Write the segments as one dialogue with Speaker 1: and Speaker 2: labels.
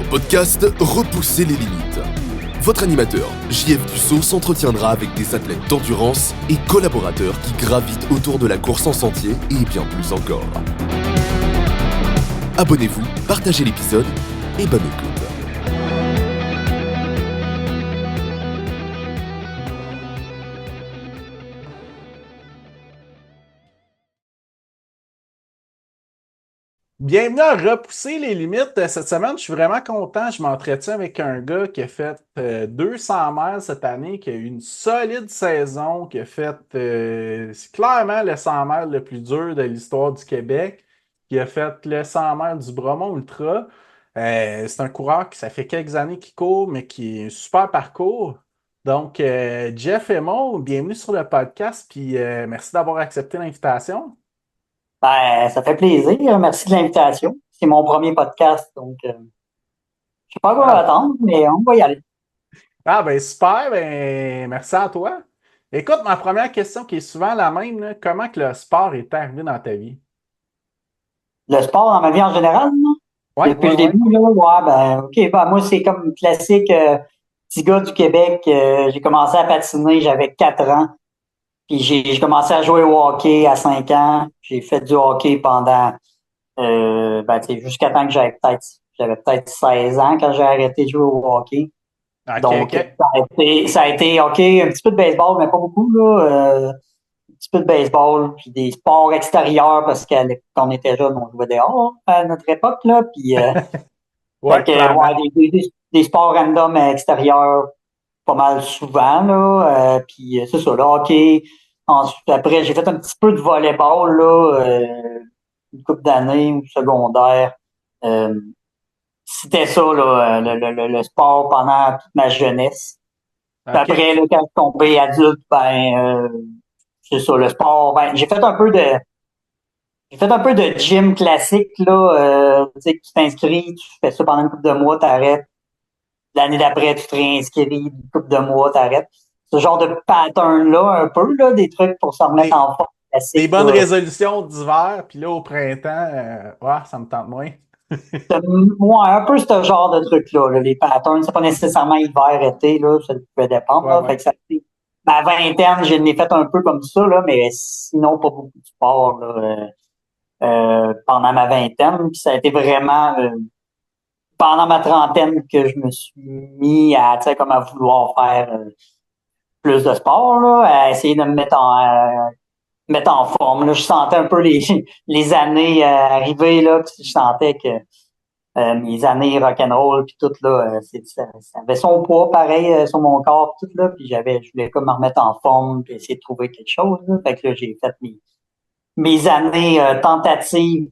Speaker 1: podcast Repousser les limites. Votre animateur, JF Dussault, s'entretiendra avec des athlètes d'endurance et collaborateurs qui gravitent autour de la course en sentier et bien plus encore. Abonnez-vous, partagez l'épisode et bonne écoute.
Speaker 2: Bienvenue à Repousser les limites. Cette semaine, je suis vraiment content. Je m'entretiens avec un gars qui a fait 200 miles cette année, qui a eu une solide saison, qui a fait c'est clairement le 100 miles le plus dur de l'histoire du Québec, qui a fait le 100 miles du Bromont Ultra. C'est un coureur qui, ça fait quelques années qu'il court, mais qui est un super parcours. Donc, Jeff Emond, bienvenue sur le podcast, puis merci d'avoir accepté l'invitation.
Speaker 3: Ça fait plaisir. Merci de l'invitation. C'est mon premier podcast, donc je sais pas quoi
Speaker 2: Ah,
Speaker 3: attendre, mais on va y aller.
Speaker 2: Ben super, ben merci à toi. Écoute, ma première question qui est souvent la même, là, comment que le sport est arrivé dans ta vie?
Speaker 3: Le sport dans ma vie en général, là,
Speaker 2: Ouais,
Speaker 3: depuis
Speaker 2: ouais,
Speaker 3: le
Speaker 2: ouais.
Speaker 3: début, là, OK, moi, c'est comme classique, petit gars du Québec. J'ai commencé à patiner, j'avais 4 ans. Puis j'ai commencé à jouer au hockey à 5 ans. J'ai fait du hockey pendant jusqu'à temps que j'avais peut-être 16 ans quand j'ai arrêté de jouer au hockey.
Speaker 2: OK,
Speaker 3: Donc,
Speaker 2: OK.
Speaker 3: ça a été OK, un petit peu de baseball, mais pas beaucoup, là. Un petit peu de baseball, puis des sports extérieurs, parce qu'à l'époque, quand on était jeune, on jouait dehors à notre époque, là. Puis, fait
Speaker 2: Ouais,
Speaker 3: que,
Speaker 2: clairement.
Speaker 3: des sports random extérieurs, pas mal souvent, là. Puis, c'est ça, le hockey. Ensuite, après, j'ai fait un petit peu de volleyball, là, une couple d'années au secondaire. Euh, C'était ça, là, le sport pendant toute ma jeunesse. Puis
Speaker 2: OK.
Speaker 3: après, là, quand je suis tombé adulte, c'est ça, le sport. J'ai fait un peu de gym classique, là. Tu sais, tu t'inscris, tu fais ça pendant une couple de mois, t'arrêtes. L'année d'après, tu te réinscris, une couple de mois, t'arrêtes. Ce genre de pattern-là, un peu, là, des trucs pour se remettre
Speaker 2: Des,
Speaker 3: en forme
Speaker 2: des
Speaker 3: classique,
Speaker 2: bonnes
Speaker 3: là.
Speaker 2: résolutions d'hiver, puis là, au printemps, ouais, ça me tente moins.
Speaker 3: Ouais, un peu ce genre de truc-là, là, les patterns. C'est pas nécessairement hiver, été, là, ça peut dépendre,
Speaker 2: Ouais,
Speaker 3: là. Fait
Speaker 2: ouais.
Speaker 3: que ma vingtaine, je l'ai fait un peu comme ça, là, mais sinon, pas beaucoup de sport, là, pendant ma vingtaine. Puis ça a été vraiment pendant ma trentaine que je me suis mis à, tu sais, comme à vouloir faire plus de sport, là, à essayer de me mettre en forme. Là, je sentais un peu les, les années arriver, là, puis je sentais que mes années rock'n'roll puis tout là, ça avait son poids pareil sur mon corps tout là, puis je voulais comme me remettre en forme puis essayer de trouver quelque chose. Là. Fait que là, j'ai fait mes années tentatives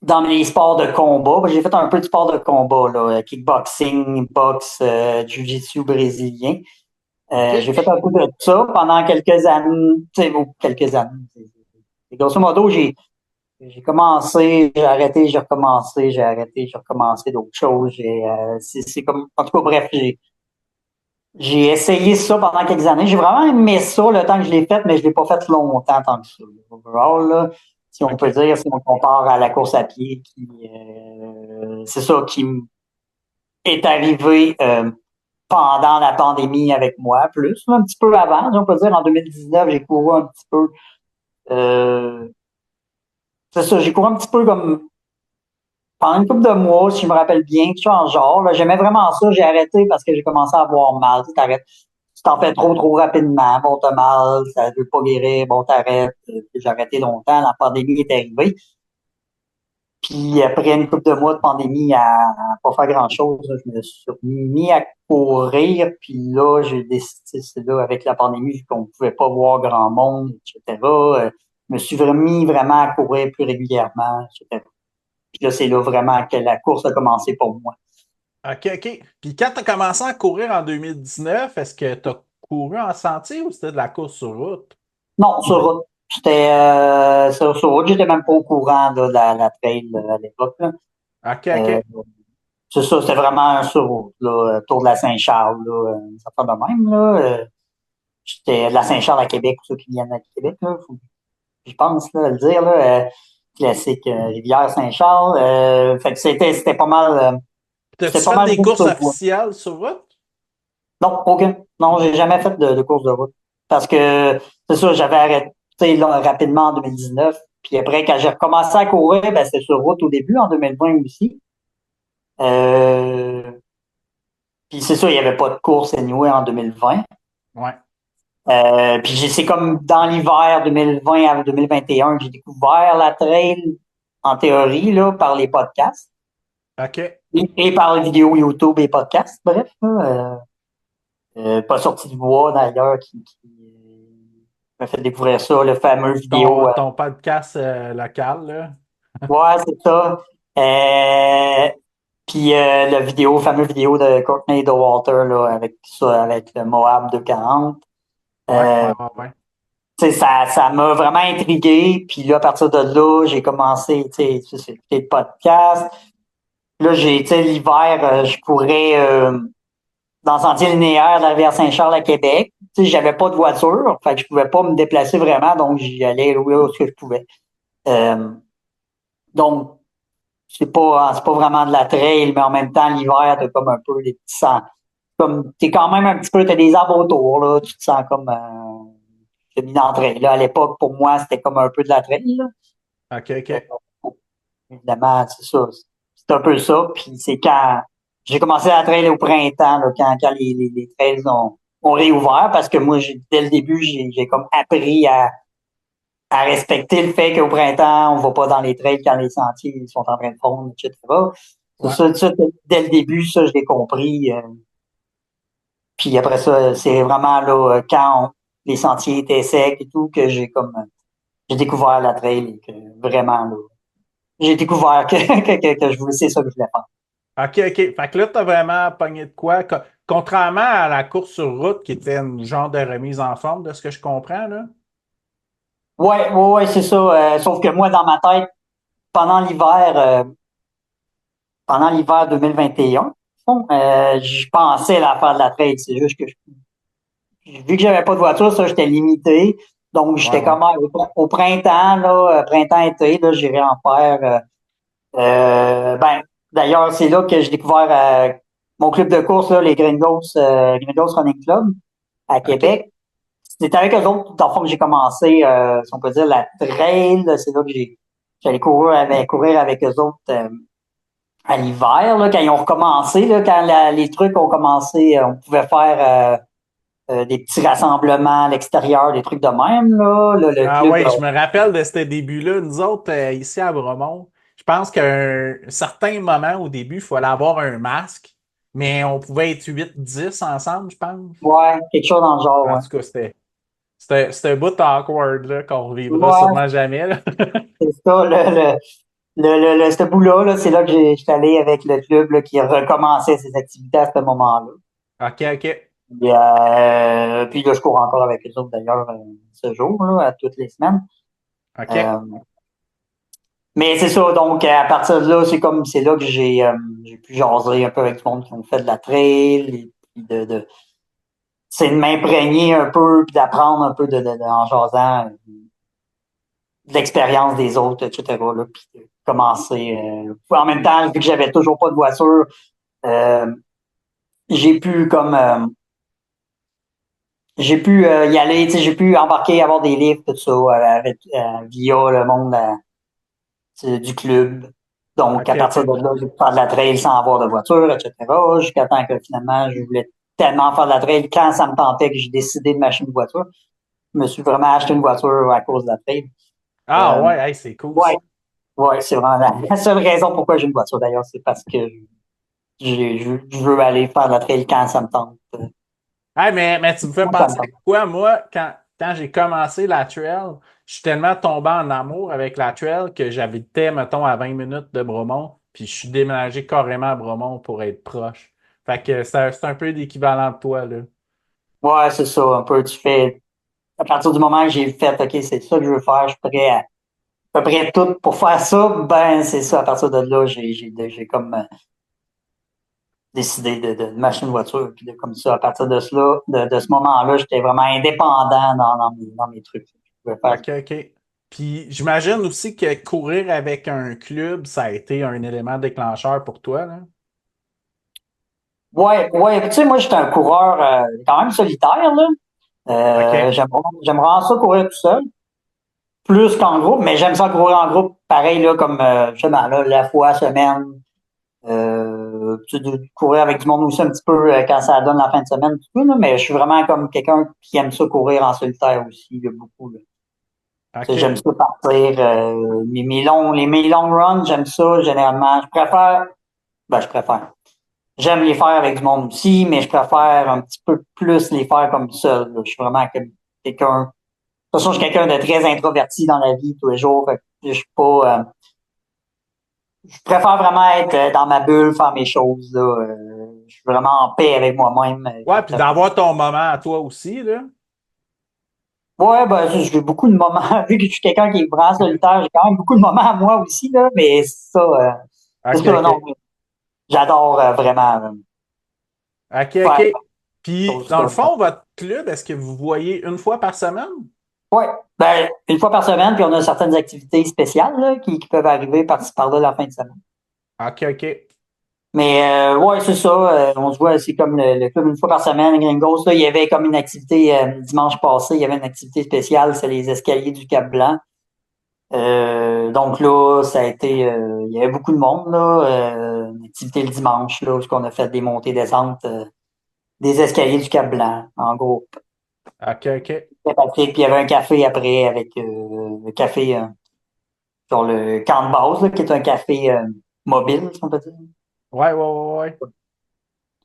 Speaker 3: dans les sports de combat. J'ai fait un peu de sport de combat, là, kickboxing, boxe, jiu-jitsu brésilien. J'ai
Speaker 2: OK.
Speaker 3: fait un peu de ça pendant quelques années, tu sais, quelques années. Grosso modo, j'ai commencé, j'ai arrêté, j'ai recommencé, j'ai arrêté, j'ai recommencé d'autres choses. C'est comme, en tout cas, bref, j'ai essayé ça pendant quelques années. J'ai vraiment aimé ça le temps que je l'ai fait, mais je l'ai pas fait longtemps tant que ça. Overall, là, si on peut
Speaker 2: OK.
Speaker 3: dire, si on compare à la course à pied, c'est ça qui est arrivé pendant la pandémie avec moi, plus, un petit peu avant. On peut dire en 2019, j'ai couru un petit peu. Euh, c'est ça, j'ai couru un petit peu comme pendant une couple de mois, si je me rappelle bien, tu vois, en genre, là, j'aimais vraiment ça, j'ai arrêté parce que j'ai commencé à avoir mal. Tu t'en fais trop rapidement, bon, t'as mal, ça veut pas guérir, bon, t'arrêtes. J'ai arrêté longtemps, la pandémie est arrivée. Puis après une couple de mois de pandémie à pas faire grand-chose, là, je me suis mis à courir, puis là, j'ai décidé, c'est là, avec la pandémie, vu qu'on pouvait pas voir grand monde, etc., je me suis mis vraiment à courir plus régulièrement, etc. Puis là, c'est là vraiment que la course a commencé pour moi.
Speaker 2: OK, OK. Puis quand tu as commencé à courir en 2019, est-ce que tu as couru en sentier ou c'était de la course sur route?
Speaker 3: Non, sur route. J'étais sur route, j'étais même pas au courant là, de la trail à l'époque. Là.
Speaker 2: OK,
Speaker 3: Euh,
Speaker 2: OK.
Speaker 3: c'est ça, c'était vraiment un sur route, là, tour de la Saint-Charles, là, ça fait de même. Là. J'étais de la Saint-Charles à Québec, pour ceux qui viennent à Québec, là, je pense là, le dire. Là, classique Rivière-Saint-Charles. Fait que c'était pas mal. C'était
Speaker 2: T'as-tu
Speaker 3: pas
Speaker 2: fait
Speaker 3: mal
Speaker 2: des
Speaker 3: route
Speaker 2: courses
Speaker 3: sur voie.
Speaker 2: officielles sur route?
Speaker 3: Non, aucun. Non, j'ai jamais fait de course de route. Parce que c'est sûr, j'avais arrêté là, rapidement en 2019. Puis après, quand j'ai recommencé à courir, ben, c'était sur route au début, en 2020 aussi. Euh, Puis c'est sûr, il n'y avait pas de course anyway en 2020.
Speaker 2: Ouais.
Speaker 3: Puis c'est comme dans l'hiver 2020 à 2021 que j'ai découvert la trail en théorie là, par les podcasts
Speaker 2: OK.
Speaker 3: et par les vidéos YouTube et podcasts. Bref, là, pas sorti du bois d'ailleurs qui m'a fait découvrir ça, le fameux vidéo.
Speaker 2: Ton podcast local, là.
Speaker 3: Ouais, c'est ça. Euh, Puis la vidéo, fameuse vidéo de Courtney Dauwalter là, avec ça, avec le Moab 240.
Speaker 2: Ouais, ouais, ouais, ouais.
Speaker 3: Tu sais, ça m'a vraiment intrigué. Puis là, à partir de là, j'ai commencé, tu sais, écouter le podcast. Là, tu sais, l'hiver, je courais dans le sentier linéaire de la rivière Saint-Charles à Québec. Tu sais, j'avais pas de voiture, fait que je pouvais pas me déplacer vraiment, donc j'y allais là où ce que je pouvais. Euh, donc, c'est pas vraiment de la trail, mais en même temps, l'hiver, t'as comme un peu des petits sens. Comme, t'es quand même un petit peu, t'as des arbres autour, là, tu te sens comme, mis dans la trail. Là, à l'époque, pour moi, c'était comme un peu de la trail, là.
Speaker 2: OK, OK.
Speaker 3: Évidemment, c'est ça. C'est un peu ça. Puis c'est quand j'ai commencé à trail au printemps, là, quand les trails ont réouvert, parce que moi, dès le début, j'ai comme appris à respecter le fait qu'au printemps, on va pas dans les trails quand les sentiers sont en train de fondre, etc.
Speaker 2: Ouais.
Speaker 3: Ça, dès le début, ça, je l'ai compris. Puis après ça, c'est vraiment là, les sentiers étaient secs et tout, que j'ai découvert la trail et que vraiment, là, j'ai découvert que je voulais, c'est ça que je voulais faire.
Speaker 2: OK, OK. Fait que là, t'as vraiment pogné de quoi? Contrairement à la course sur route, qui était une genre de remise en forme, de ce que je comprends, là.
Speaker 3: Ouais, c'est ça. Sauf que moi, dans ma tête, pendant l'hiver, euh, pendant l'hiver 2021, je pensais à faire de la trail. C'est juste que vu que j'avais pas de voiture, ça, j'étais limité. Donc,
Speaker 2: Ouais,
Speaker 3: j'étais
Speaker 2: ouais.
Speaker 3: comme au printemps, là, printemps-été, là, j'irais en faire. Ben, d'ailleurs, c'est là que j'ai découvert mon club de course, là, les Gringos Running Club à
Speaker 2: OK.
Speaker 3: Québec. C'était avec eux autres, dans le fond, que j'ai commencé, si on peut dire, la trail. C'est là que j'allais courir avec eux autres à l'hiver, là, quand ils ont recommencé, là, quand les trucs ont commencé, on pouvait faire des petits rassemblements à l'extérieur, des trucs de même, là, le
Speaker 2: Ah
Speaker 3: club.
Speaker 2: ouais, je me rappelle de ce début-là. Nous autres, ici à Bromont, je pense qu'à un certain moment au début, il fallait avoir un masque, mais on pouvait être 8, 10 ensemble, je pense.
Speaker 3: Ouais, quelque chose dans le genre,
Speaker 2: En
Speaker 3: ouais.
Speaker 2: tout cas, c'était un bout awkward là, qu'on revivra
Speaker 3: Ouais,
Speaker 2: sûrement jamais, là.
Speaker 3: c'est ça, ce bout-là, là, c'est là que j'étais allé avec le club là, qui recommençait ses activités à ce moment-là.
Speaker 2: OK, OK.
Speaker 3: Puis là, je cours encore avec les autres d'ailleurs ce jour, là, à toutes les semaines.
Speaker 2: OK.
Speaker 3: Euh, mais c'est ça, donc à partir de là, c'est là que j'ai pu jaser un peu avec du monde qui ont fait de la trail, et puis c'est de m'imprégner un peu, puis d'apprendre un peu en jasant de l'expérience des autres, etc. Là, puis de commencer. En même temps, vu que j'avais toujours pas de voiture, euh, j'ai pu comme j'ai pu y aller, tu sais, j'ai pu embarquer, avoir des livres, tout ça, via le monde du club. Donc,
Speaker 2: OK,
Speaker 3: à partir
Speaker 2: OK.
Speaker 3: de là, j'ai pu faire de la trail sans avoir de voiture, etc. Jusqu'à temps que finalement, je voulais tellement faire de la trail quand ça me tentait que j'ai décidé de m'acheter une voiture. Je me suis vraiment acheté une voiture à cause de la trail.
Speaker 2: Ah
Speaker 3: Euh,
Speaker 2: ouais, hey, c'est cool
Speaker 3: ouais,
Speaker 2: ça.
Speaker 3: ouais, c'est vraiment la seule raison pourquoi j'ai une voiture d'ailleurs, c'est parce que je veux aller faire de la trail quand ça me tente.
Speaker 2: Hey, mais tu me fais
Speaker 3: Quand ça me
Speaker 2: penser à
Speaker 3: tente.
Speaker 2: quoi, moi, quand j'ai commencé la trail, je suis tellement tombé en amour avec la trail que j'habitais, mettons, à 20 minutes de Bromont, puis je suis déménagé carrément à Bromont pour être proche. Fait que c'est un peu l'équivalent de toi, là.
Speaker 3: Ouais, c'est ça, un peu. À partir du moment que j'ai fait, OK, c'est ça que je veux faire, je suis prêt à peu près tout pour faire ça, ben, c'est ça. À partir de là, j'ai comme décidé de m'acheter une voiture. Puis comme ça, à partir de cela, de ce moment-là, j'étais vraiment indépendant dans mes trucs. Je pouvais faire
Speaker 2: OK, OK. Puis j'imagine aussi que courir avec un club, ça a été un élément déclencheur pour toi, là.
Speaker 3: Ouais, ouais, tu sais, moi, j'étais un coureur quand même solitaire, là.
Speaker 2: OK.
Speaker 3: J'aime vraiment ça courir tout seul, plus qu'en groupe, mais j'aime ça courir en groupe, pareil, là, comme, justement, là, la fois, semaine, tu sais, de courir avec du monde aussi un petit peu quand ça donne la fin de semaine, tout ça, là, mais je suis vraiment comme quelqu'un qui aime ça courir en solitaire aussi, là, beaucoup, là. Tu sais, j'aime
Speaker 2: OK.
Speaker 3: ça partir, mes longs runs, j'aime ça, généralement. Je préfère. J'aime les faire avec du monde aussi, mais je préfère un petit peu plus les faire comme seul, là. Je suis vraiment comme quelqu'un. De toute façon, je suis quelqu'un de très introverti dans la vie tous les jours. Fait que je suis pas. Je préfère vraiment être dans ma bulle, faire mes choses, là. Je suis vraiment en paix avec moi-même.
Speaker 2: Ouais, puis d'avoir ton moment à toi aussi, là.
Speaker 3: Ouais, ben, j'ai beaucoup de moments. Vu que je suis quelqu'un qui est vraiment solitaire, j'ai quand même beaucoup de moments à moi aussi, là. Mais c'est
Speaker 2: OK,
Speaker 3: ça, non.
Speaker 2: OK.
Speaker 3: J'adore vraiment
Speaker 2: OK,
Speaker 3: faire
Speaker 2: OK. Puis,
Speaker 3: choses
Speaker 2: dans le
Speaker 3: comme ça.
Speaker 2: fond, votre club, est-ce que vous voyez une fois par semaine?
Speaker 3: Ouais. Ben, une fois par semaine, puis on a certaines activités spéciales là, qui peuvent arriver par-ci par-là la fin de semaine.
Speaker 2: OK, OK.
Speaker 3: Mais ouais, c'est ça. On se voit, c'est comme le club une fois par semaine, Gringos. Là, il y avait comme une activité dimanche passé, il y avait une activité spéciale, c'est les escaliers du Cap-Blanc. Donc là, ça a été il y avait beaucoup de monde, là. Une activité le dimanche, là, où on a fait des montées-descentes des escaliers du Cap-Blanc, en gros.
Speaker 2: OK, OK.
Speaker 3: Patrick, puis il y avait un café après avec le café sur le camp de base, là, qui est un café mobile, si on peut dire.
Speaker 2: Ouais, ouais, ouais,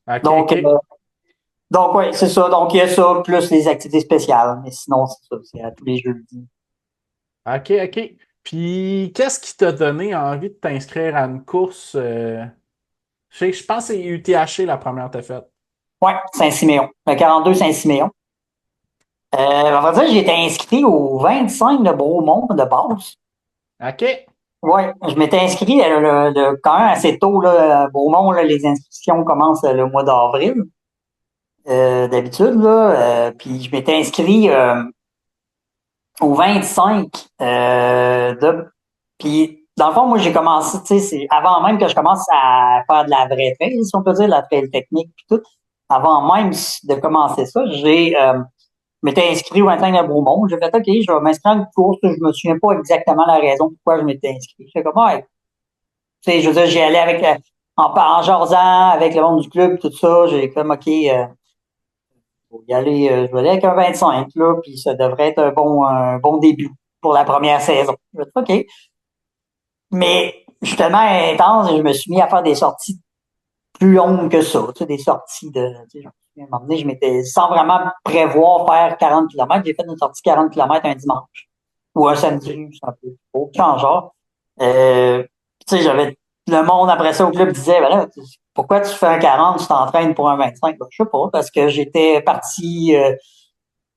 Speaker 2: ouais. OK,
Speaker 3: Donc,
Speaker 2: OK.
Speaker 3: ouais, c'est ça. Donc, il y a ça, plus les activités spéciales. Mais sinon, c'est ça, c'est à tous les jeudis.
Speaker 2: OK, OK. Puis, qu'est-ce qui t'a donné envie de t'inscrire à une course? Je pense que c'est UTHC la première que t'as faite.
Speaker 3: Ouais, Saint-Siméon. Le 42 Saint-Siméon. On va dire, j'ai été inscrit au 25 de Bromont de base.
Speaker 2: OK.
Speaker 3: Ouais, je m'étais inscrit quand même assez tôt, là, à Beaumont, là, les inscriptions commencent le mois d'avril, d'habitude, là. Puis je m'étais inscrit au 25 puis dans le fond, moi j'ai commencé, tu sais, c'est avant même que je commence à faire de la vraie trail, si on peut dire, de la trail technique puis tout. Avant même de commencer ça, je m'étais inscrit au 25 de Beaumont. J'ai fait OK, je vais m'inscrire à une course. Je me souviens pas exactement la raison pourquoi je m'étais inscrit. J'ai comme ouais, tu sais, je veux dire, j'y allais avec en jasant avec le monde du club, tout ça. J'ai comme OK, faut y aller, je vais aller avec un 25, là, puis ça devrait être un bon début pour la première saison. Je vais dire, OK. Mais je suis tellement intense et je me suis mis à faire des sorties plus longues que ça. Tu sais, des sorties tu sais, à un moment donné, je m'étais, sans vraiment prévoir faire 40 kilomètres, j'ai fait une sortie 40 kilomètres un dimanche. Ou un samedi, c'est un peu trop genre. Euh, tu sais, j'avais le monde après ça au club disait, ben là, pourquoi tu fais un 40, tu t'entraînes pour un 25? Ben, je sais pas, parce que j'étais parti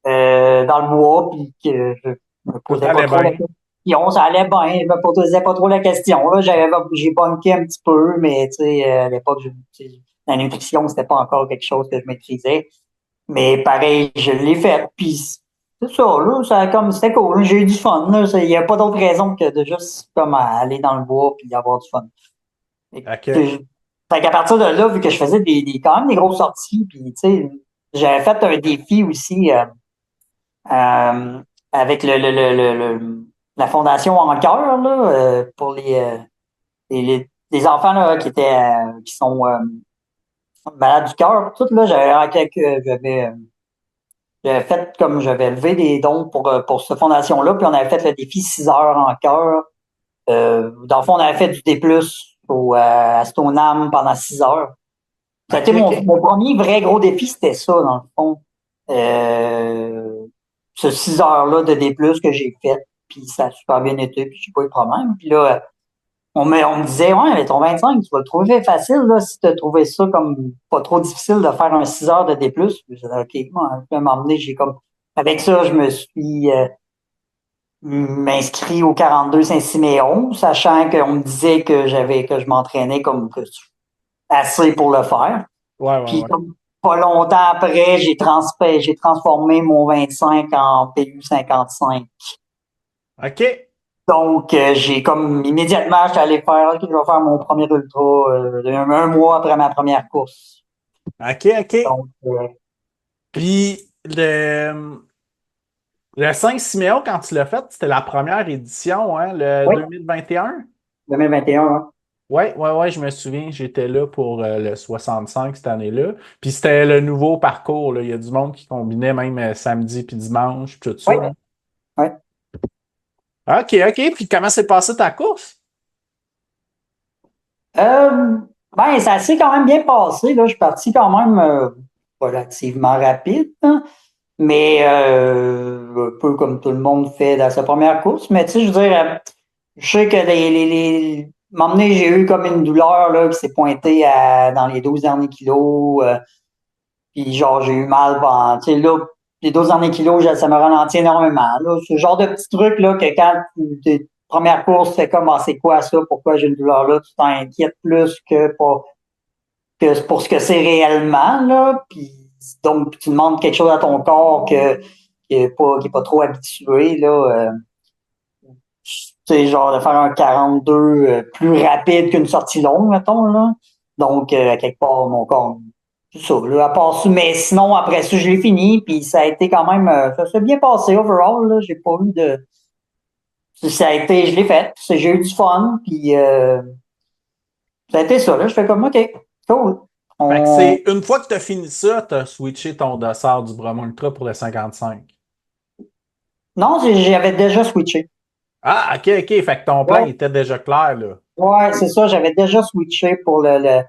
Speaker 3: dans le bois puis que je me
Speaker 2: Tout
Speaker 3: posais pas
Speaker 2: allait
Speaker 3: trop la
Speaker 2: bien.
Speaker 3: question. Ça allait bien, je me posais pas trop la question. Là, j'ai bunké un petit peu, mais tu sais, à l'époque, tu sais, la nutrition, c'était pas encore quelque chose que je maîtrisais. Mais pareil, je l'ai fait. Puis c'est ça, là, c'était cool. J'ai eu du fun. Là. Il n'y a pas d'autre raison que de juste comme aller dans le bois puis avoir du fun. Et, tu
Speaker 2: OK.
Speaker 3: sais, fait qu'à partir de là, vu que je faisais quand même des grosses sorties, puis tu sais, j'avais fait un défi aussi euh, avec la fondation En Cœur là, pour les enfants là, qui sont malades du cœur. Tout là, j'avais fait comme j'avais levé des dons pour cette fondation-là, puis on avait fait le défi 6 heures en cœur. Dans le fond, on avait fait du D+, à Stoneham pendant 6 heures. Ça a été
Speaker 2: OK, OK.
Speaker 3: mon premier vrai gros défi, c'était ça, dans le fond. Euh, Ce 6 heures-là de D+, que j'ai fait, puis ça a super bien été, puis j'ai pas eu de problème. Puis là, on me disait, ouais, mais ton 25, tu vas le trouver facile, là, si tu as trouvé ça comme pas trop difficile de faire un 6 heures de D+. Puis j'ai dit, OK, moi, à un moment donné, avec ça, je me suis m'inscrit au 42 Saint-Siméon, sachant qu'on me disait que je m'entraînais comme assez pour le faire.
Speaker 2: Ouais, ouais,
Speaker 3: Puis
Speaker 2: ouais.
Speaker 3: comme pas longtemps après, j'ai transformé mon 25 en PU 55.
Speaker 2: OK.
Speaker 3: Donc, j'ai comme immédiatement, j'étais allé faire, OK, je vais faire mon premier ultra un mois après ma première course.
Speaker 2: OK, OK.
Speaker 3: Donc,
Speaker 2: Puis le 5 Siméon, quand tu l'as fait, c'était la première édition, hein, le
Speaker 3: oui,
Speaker 2: 2021?
Speaker 3: 2021, hein.
Speaker 2: Oui, ouais, ouais, je me souviens, j'étais là pour le 65 cette année-là. Puis c'était le nouveau parcours, là. Il y a du monde qui combinait même samedi puis dimanche, puis tout ça,
Speaker 3: Oui,
Speaker 2: là.
Speaker 3: oui.
Speaker 2: OK, OK. Puis comment s'est passée ta course?
Speaker 3: Euh, ben, ça s'est quand même bien passé, là. Je suis parti quand même relativement rapide, hein. Mais un peu comme tout le monde fait dans sa première course. Mais tu sais, je veux dire, je sais que m'emmener, j'ai eu comme une douleur là, qui s'est pointée dans les 12 derniers kilos. Puis genre, j'ai eu mal pendant, tu sais, là, les 12 derniers kilos, ça me ralentit énormément. Là. Ce genre de petits trucs là, que quand tes premières courses, c'est comme, ah, c'est quoi ça? Pourquoi j'ai une douleur là? Tu t'inquiètes plus que pour ce que c'est réellement, là. Puis donc, tu demandes quelque chose à ton corps qui est pas trop habitué, là. Tu sais, genre de faire un 42 plus rapide qu'une sortie longue, mettons, là. Donc, à quelque part, mon corps, c'est ça, là, à part ça. Mais sinon, après ça, je l'ai fini, puis ça a été quand même, ça s'est bien passé overall, là. J'ai pas eu de, ça a été, je l'ai fait, j'ai eu du fun, puis ça a été ça, là. Je fais comme, OK, cool.
Speaker 2: Fait que
Speaker 3: On,
Speaker 2: c'est une fois que tu as fini ça, tu as switché ton dossard du Brahma Ultra pour le 55.
Speaker 3: non, j'avais déjà switché.
Speaker 2: Ah, OK, OK. Fait que ton plan
Speaker 3: Ouais,
Speaker 2: était déjà clair, là.
Speaker 3: ouais, c'est ça, j'avais déjà switché pour le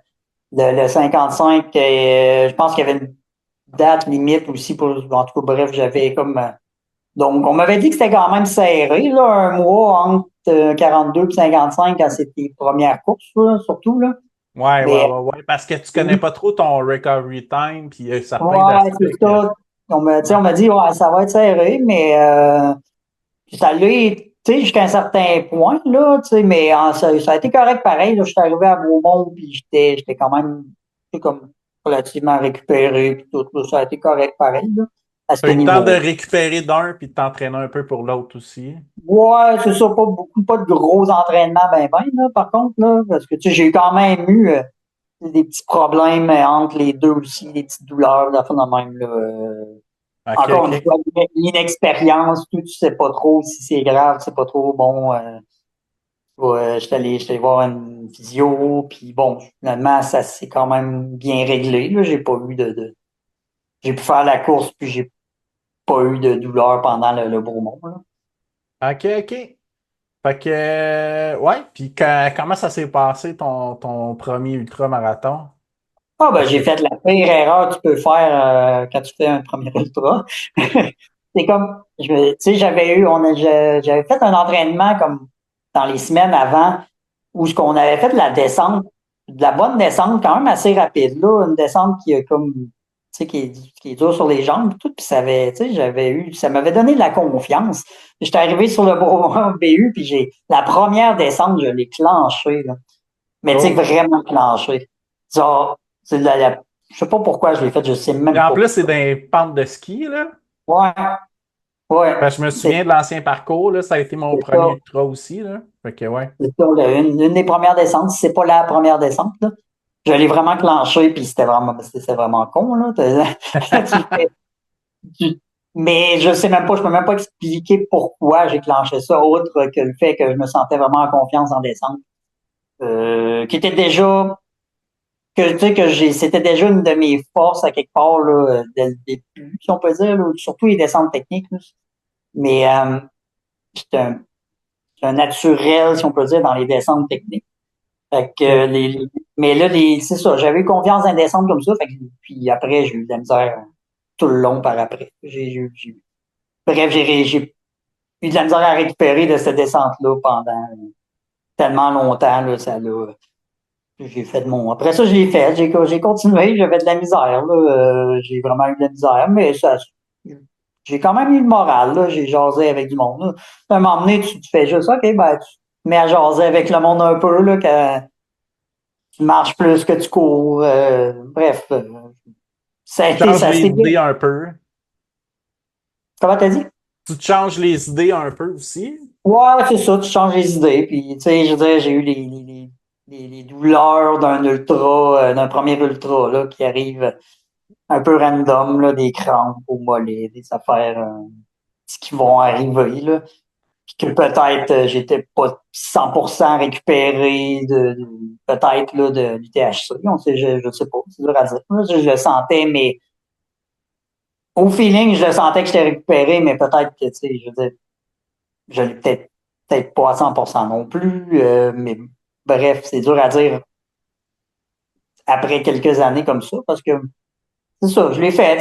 Speaker 3: 55. Je pense qu'il y avait une date limite aussi pour, en tout cas, bref, j'avais comme, donc, on m'avait dit que c'était quand même serré, là, un mois entre 42 et 55 quand c'était les premières courses, là, surtout, là.
Speaker 2: Ouais, ouais,
Speaker 3: Mais,
Speaker 2: ouais, ouais. Parce que tu connais pas trop ton recovery time, puis il y a certains
Speaker 3: ouais, c'est
Speaker 2: aspects que.
Speaker 3: ça. Tu sais,
Speaker 2: Ouais.
Speaker 3: on m'a dit, ouais, ça va être serré, mais, puis ça l'est, tu sais, jusqu'à un certain point, là, tu sais, mais ça a été correct pareil, là. Je suis arrivé à Beaumont, puis j'étais quand même, tu sais, comme relativement récupéré, puis tout, là. Ça a été correct pareil, là, à
Speaker 2: Tu as
Speaker 3: ce
Speaker 2: eu le temps de
Speaker 3: niveau.
Speaker 2: récupérer d'un, puis de t'entraîner un peu pour l'autre aussi.
Speaker 3: Ouais, c'est ça, pas beaucoup, pas de gros entraînements là, par contre, là, parce que, tu sais, j'ai quand même eu des petits problèmes entre les deux aussi, des petites douleurs, la fin de même, là.
Speaker 2: OK,
Speaker 3: Encore une
Speaker 2: OK.
Speaker 3: fois, l'inexpérience, tu sais pas trop si c'est grave, c'est pas trop bon. J'étais allé voir une physio, puis bon, finalement, ça s'est quand même bien réglé, là. J'ai pas eu j'ai pu faire la course, puis j'ai pas eu de douleur pendant le beau moment, là.
Speaker 2: OK, OK. Fait que, ouais. Puis comment ça s'est passé ton premier ultra-marathon?
Speaker 3: Ah ben
Speaker 2: Parce que,
Speaker 3: j'ai fait la pire erreur que tu peux faire quand tu fais un premier ultra. C'est comme tu sais, j'avais fait un entraînement comme dans les semaines avant où ce qu'on avait fait de la descente, de la bonne descente quand même assez rapide là, une descente qui est comme tu sais qui est dure sur les jambes et tout, puis tu sais, ça m'avait donné de la confiance. J'étais arrivé sur le BU puis j'ai la première descente, je l'ai clenchée là. Mais tu sais
Speaker 2: oh.
Speaker 3: vraiment clenché. Genre c'est je sais pas pourquoi je l'ai fait, je sais
Speaker 2: Et
Speaker 3: même
Speaker 2: en
Speaker 3: pas
Speaker 2: plus, c'est
Speaker 3: pourquoi.
Speaker 2: des pentes de ski, là.
Speaker 3: Ouais, ouais,
Speaker 2: Fait que je me
Speaker 3: c'est
Speaker 2: souviens de l'ancien parcours, là. Ça a été mon
Speaker 3: c'est
Speaker 2: premier
Speaker 3: ça.
Speaker 2: ultra aussi, là. Fait que, ouais.
Speaker 3: C'est ça, une des premières descentes, si c'est pas la première descente, là. Je l'ai vraiment clenché, puis c'était vraiment con, là. Tu fais- tu- mais je sais même pas, je peux même pas expliquer pourquoi j'ai clenché ça, autre que le fait que je me sentais vraiment en confiance en descente. Qui était déjà, que, tu sais, c'était déjà une de mes forces à quelque part, là, dès le début, si on peut dire, là, surtout les descentes techniques, là. Mais, j'étais un naturel, si on peut dire, dans les descentes techniques. Fait que
Speaker 2: OK.
Speaker 3: mais là, c'est ça, j'avais eu confiance dans les descentes comme ça. Puis après, j'ai eu de la misère tout le long par après. Bref, j'ai eu de la misère à récupérer de cette descente-là pendant tellement longtemps. Là, j'ai fait de mon. Après ça, je l'ai fait. J'ai continué, j'avais de la misère. Là, j'ai vraiment eu de la misère, mais j'ai quand même eu le moral. Là, j'ai jasé avec du monde. Là. À un moment donné, tu te fais juste, OK, ben, tu te mets à jaser avec le monde un peu, là, quand tu marches plus que tu cours. Bref,
Speaker 2: Change
Speaker 3: ça
Speaker 2: les
Speaker 3: s'est bien.
Speaker 2: idées un peu.
Speaker 3: Comment t'as dit?
Speaker 2: Tu te changes les idées un peu aussi.
Speaker 3: Ouais, c'est ça, tu changes les idées. Puis, tu sais, je veux dire, j'ai eu les douleurs d'un premier ultra, là, qui arrivent un peu random, là, des crampes au mollet, des affaires, qui vont arriver, là. Puis que peut-être, j'étais pas 100% récupéré peut-être, là, du THC. On sait, je sais pas, c'est dur à dire. Là, je le sentais, mais au feeling, je le sentais que j'étais récupéré, mais peut-être que, tu sais, je veux dire, je l'ai peut-être pas à 100% non plus, mais bref, c'est dur à dire après quelques années comme ça, parce que c'est ça, je l'ai fait,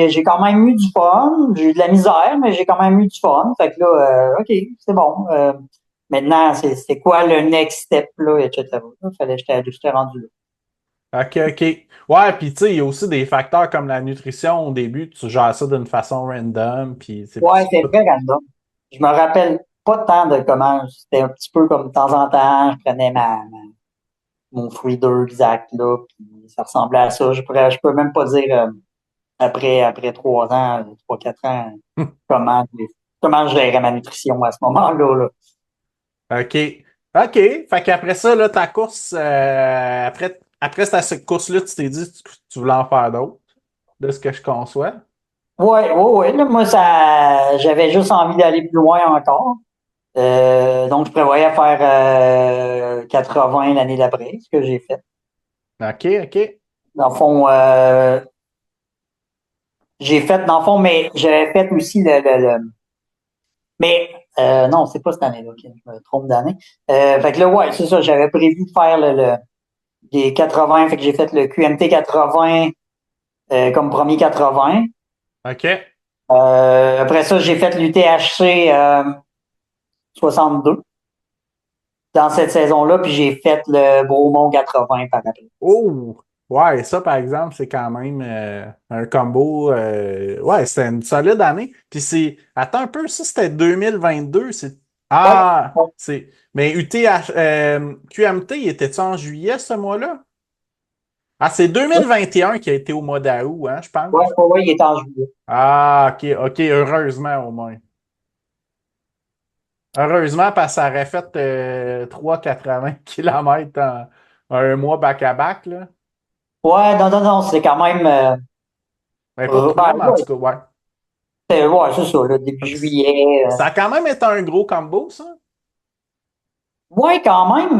Speaker 3: j'ai quand même eu du fun, j'ai eu de la misère, mais j'ai quand même eu du fun, fait que là, ok, c'est bon, maintenant, c'est quoi le next step, là, etc. Là, j'étais rendu là.
Speaker 2: OK, OK. Ouais, puis tu sais, il y a aussi des facteurs comme la nutrition au début, tu gères ça d'une façon random, puis c'est
Speaker 3: Ouais, c'est très random. Je me rappelle pas tant de comment, c'était un petit peu comme de temps en temps, je prenais mon Freeder exact, là, puis ça ressemblait à ça. Je peux même pas dire, après 3 ans, 3, 4 ans, comment, comment je gérais ma nutrition à ce moment-là, là.
Speaker 2: OK. OK. Fait qu'après ça, là, ta course, après cette course-là, tu t'es dit que tu voulais en faire d'autres, de ce que je conçois.
Speaker 3: Ouais, ouais, ouais, là, moi, j'avais juste envie d'aller plus loin encore. Donc, je prévoyais faire 80 l'année d'après, ce que j'ai fait.
Speaker 2: OK, OK.
Speaker 3: Dans le fond, j'ai fait, dans le fond, mais j'avais fait aussi mais non, c'est pas cette année-là, ok, je me trompe d'année. Fait que là, ouais, c'est ça, j'avais prévu de faire des 80, fait que j'ai fait le QMT 80 comme premier 80.
Speaker 2: OK.
Speaker 3: Après ça, j'ai fait l'UTHC 62 dans cette saison-là, puis j'ai fait le Bromont 80 par après.
Speaker 2: Oh! Ouais, ça, par exemple, c'est quand même un combo. Ouais, c'était une solide année. Puis c'est. Attends un peu, ça, c'était 2022.
Speaker 3: Ouais,
Speaker 2: Ah!
Speaker 3: ouais,
Speaker 2: Mais QMT, il était-tu en juillet ce mois-là? Ah, c'est 2021 qui a été au mois d'août, hein, je
Speaker 3: ouais,
Speaker 2: pense.
Speaker 3: ouais, il est en juillet.
Speaker 2: Ah, OK, OK, heureusement au moins. Heureusement, parce que ça aurait fait 380 km en un mois back-à-back, là.
Speaker 3: Ouais, non, non, non, c'est quand même.
Speaker 2: Ben, pas toi, mais en
Speaker 3: Ouais,
Speaker 2: tout cas, ouais.
Speaker 3: ouais, c'est ça, là, début juillet.
Speaker 2: Ça a quand même été un gros combo, ça.
Speaker 3: Ouais, quand même.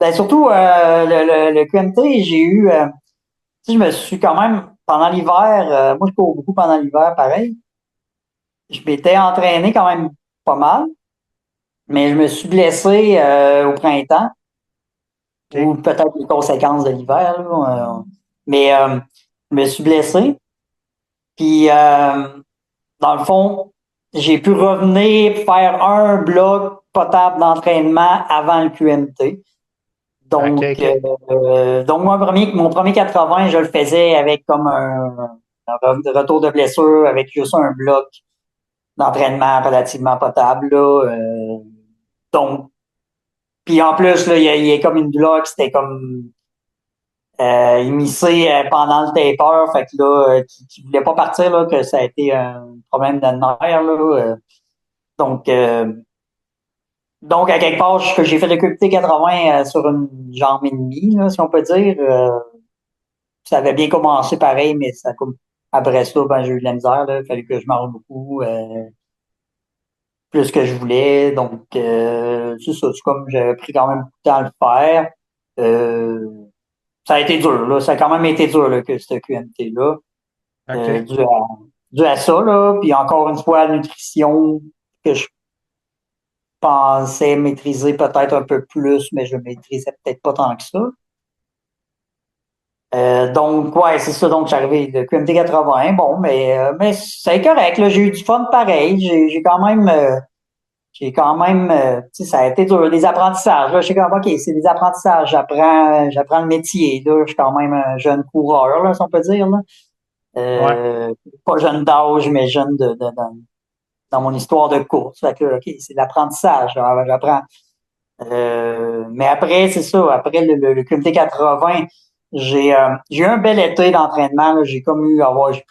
Speaker 3: Ben, surtout le QMT, j'ai eu. Tu sais, je me suis quand même, pendant l'hiver, moi je cours beaucoup pendant l'hiver, pareil. Je m'étais entraîné quand même pas mal, mais je me suis blessé au printemps, ou
Speaker 2: OK.
Speaker 3: peut-être les conséquences de l'hiver, là. Mais je me suis blessé. Puis dans le fond, j'ai pu revenir faire un bloc potable d'entraînement avant le QMT.
Speaker 2: OK,
Speaker 3: Donc,
Speaker 2: OK.
Speaker 3: mon premier 80, je le faisais avec comme un retour de blessure, avec juste un bloc d'entraînement relativement potable, là. Donc, puis en plus, là, il y a comme une bloc, c'était comme immiscé pendant le taper, fait que là, qui voulait pas partir, là, que ça a été un problème de nerf, là. Donc, euh, donc, à quelque part, que j'ai fait le QT 80 sur une jambe et demie, là, si on peut dire. Ça avait bien commencé pareil, mais ça comme après ça, ben, j'ai eu de la misère, là. Il fallait que je marche beaucoup, plus que je voulais. Donc, c'est ça. C'est comme j'avais pris quand même beaucoup de temps à le faire. Euh, Ça a été dur, là. Ça a quand même été dur, là, que ce QMT-là. Euh,
Speaker 2: OK.
Speaker 3: dû à, dû à ça, là. Puis encore une fois, la nutrition que je pensais maîtriser peut-être un peu plus, mais je maîtrisais peut-être pas tant que ça. Donc, ouais, c'est ça. Donc, j'arrivais le QMT 80. Bon, mais c'est correct. Là, j'ai eu du fun pareil. J'ai quand même, tu sais, ça a été dur. Des apprentissages. Là, je sais comme, OK, c'est des apprentissages. J'apprends le métier. Là, je suis quand même un jeune coureur, là, si on peut dire, là.
Speaker 2: Ouais.
Speaker 3: Euh, Pas jeune d'âge, mais jeune dans mon histoire de course. Fait que, OK, c'est de l'apprentissage. J'apprends. Mais après, c'est ça. Après le QMT 80, j'ai eu un bel été d'entraînement. Là. J'ai pu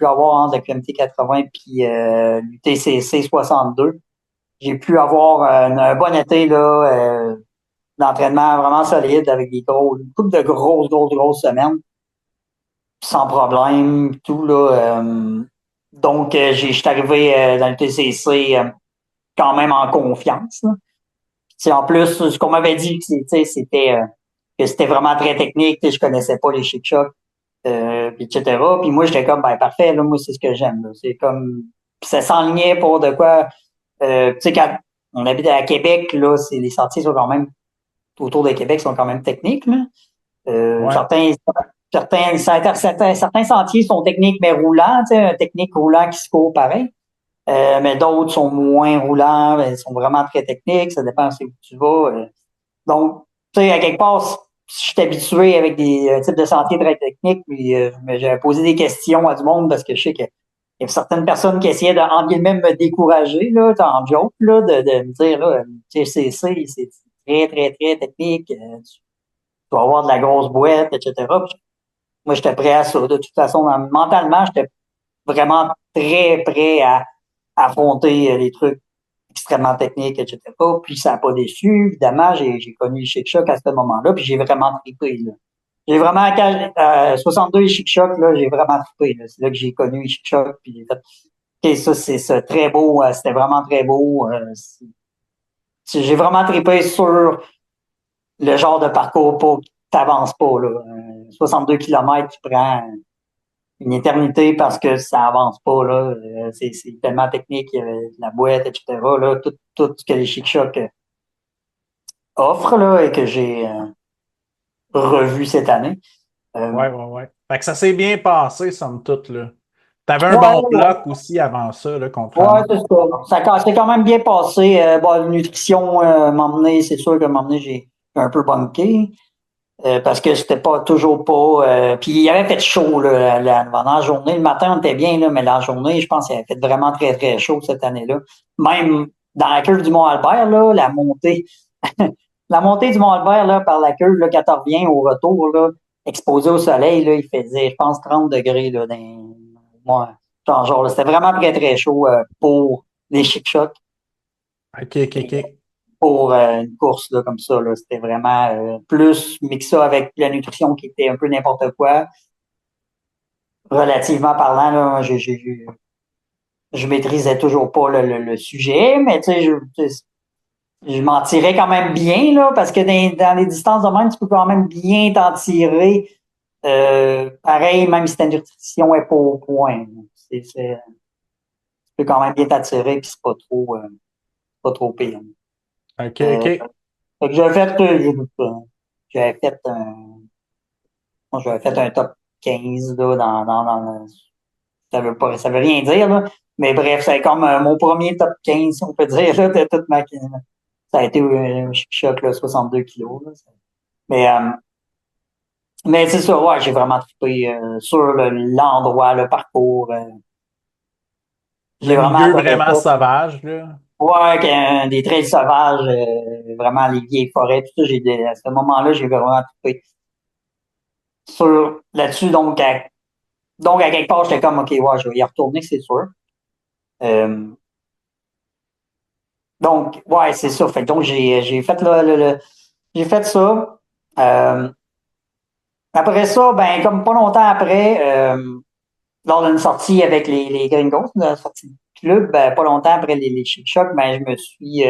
Speaker 3: avoir entre la QMT 80 puis l'UTCC 62. J'ai pu avoir un bon été là, d'entraînement vraiment solide avec une couple de grosses semaines, sans problème, tout là. Donc, j'étais arrivé dans le TCC quand même en confiance. Là. En plus, ce qu'on m'avait dit, que c'était vraiment très technique, je connaissais pas les chic-chocs, etc. Puis moi, j'étais comme, ben parfait, là, moi, c'est ce que j'aime. Là. C'est comme, puis ça s'enlignait pour de quoi, quand on habite à Québec, là, les sentiers sont quand même, autour de Québec, sont quand même techniques, là.
Speaker 2: Ouais.
Speaker 3: Certains sentiers sont techniques, mais roulants, un technique roulant qui se court pareil. Mais d'autres sont moins roulants, ils sont vraiment très techniques, ça dépend où tu vas. Donc, tu sais, à quelque part, je suis habitué avec des types de sentiers très techniques, mais j'avais posé des questions à du monde parce que je sais qu'il y a certaines personnes qui essayaient de, en guillemets, me décourager, là, en joke, là, de me dire, là, TCC, c'est très, très, très technique, tu vas avoir de la grosse boîte, etc. Puis, moi, j'étais prêt à ça. De toute façon, mentalement, j'étais vraiment très prêt à affronter les trucs extrêmement techniques, etc. Puis ça n'a pas déçu. Évidemment, j'ai connu le Chic Choc à ce moment-là, puis j'ai vraiment trippé. Là. J'ai vraiment, 62 Chic Choc, là, j'ai vraiment trippé. Là. C'est là que j'ai connu les Chic Choc, puis j'ai fait, OK, ça, c'est ça, très beau, c'était vraiment très beau. J'ai vraiment trippé sur le genre de parcours pour que t'avances pas, là. 62 kilomètres qui prend une éternité parce que ça avance pas, là. C'est tellement technique, la boîte, etc., là. Tout ce que les Chic Chocs offrent, là, et que j'ai revu cette année.
Speaker 2: Ouais. Fait que ça s'est bien passé, somme toute, là. T'avais un
Speaker 3: Ouais,
Speaker 2: bon
Speaker 3: ouais,
Speaker 2: bloc aussi avant ça, là,
Speaker 3: ouais,
Speaker 2: contrairement.
Speaker 3: c'est ça. Ça s'est quand même bien passé. Bon, la nutrition m'a emmené, c'est sûr que m'a emmené, j'ai un peu bunké. Parce que c'était pas toujours pas. Puis il avait fait chaud là, pendant la journée. Le matin, on était bien, là, mais la journée, je pense qu'il avait fait vraiment très, très chaud cette année-là. Même dans la curve du Mont-Albert, là, la montée du Mont-Albert là, par la curve là, quand on revient au retour, là, exposé au soleil, là, il faisait, je pense, 30 degrés là, genre, là, c'était vraiment très, très chaud pour les chic-chocs.
Speaker 2: OK.
Speaker 3: Pour une course là, comme ça. Là. C'était vraiment plus mixé avec la nutrition qui était un peu n'importe quoi. Relativement parlant, là, je maîtrisais toujours pas le sujet, mais tu sais, je m'en tirais quand même bien, là, parce que dans les distances de même, tu peux quand même bien t'en tirer. Pareil, même si ta nutrition est pas au point. Tu peux quand même bien t'attirer, puis c'est pas trop pire. Euh,
Speaker 2: OK.
Speaker 3: Fait que j'avais fait un, moi, j'avais fait un top 15 là, dans le, ça veut rien dire, là. Mais bref, c'est comme mon premier top 15, on peut dire, là, de toute ma, ça a été un choc, là, 62 kilos, là. Mais, euh, mais c'est ça, ouais, j'ai vraiment trippé sur l'endroit, le parcours. J'ai
Speaker 2: Le
Speaker 3: vraiment
Speaker 2: milieu
Speaker 3: adoré
Speaker 2: vraiment
Speaker 3: ça.
Speaker 2: sauvage, là.
Speaker 3: Ouais, des trails sauvages, vraiment les vieilles forêts, tout ça, à ce moment-là, j'ai vraiment trippé sur là-dessus. Donc, à quelque part, j'étais comme, OK, ouais, je vais y retourner, c'est sûr. Euh, donc, ouais, c'est ça. Fait que donc, j'ai fait j'ai fait ça. Euh, Après ça, ben, comme pas longtemps après, lors d'une sortie avec les Gringos, la sortie du club, ben, pas longtemps après les Chic Chocs, ben, je me suis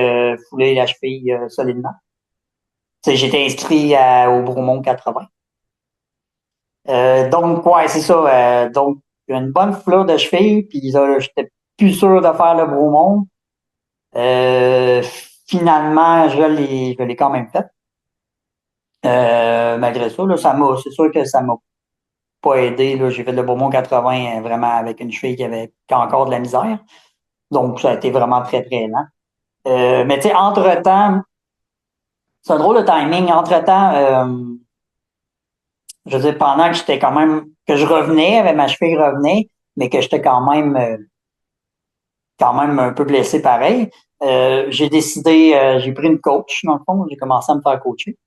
Speaker 3: foulé la cheville solidement. Tu sais, j'étais inscrit au Bromont 80. Donc, ouais, c'est ça. Donc, une bonne fleur de cheville, puis là, j'étais plus sûr de faire le Bromont. Euh, Finalement, je l'ai quand même fait. Malgré ça, là, c'est sûr que ça m'a pas aidé. Là. J'ai fait le Beaumont 80 vraiment avec une cheville qui a encore de la misère. Donc, ça a été vraiment très, très lent. Mais tu sais, entre-temps, c'est un drôle de timing. Entre-temps, je veux dire, pendant que j'étais quand même, que je revenais, avec ma cheville revenait, mais que j'étais quand même un peu blessé pareil, j'ai pris une coach, dans le fond. J'ai commencé à me faire coacher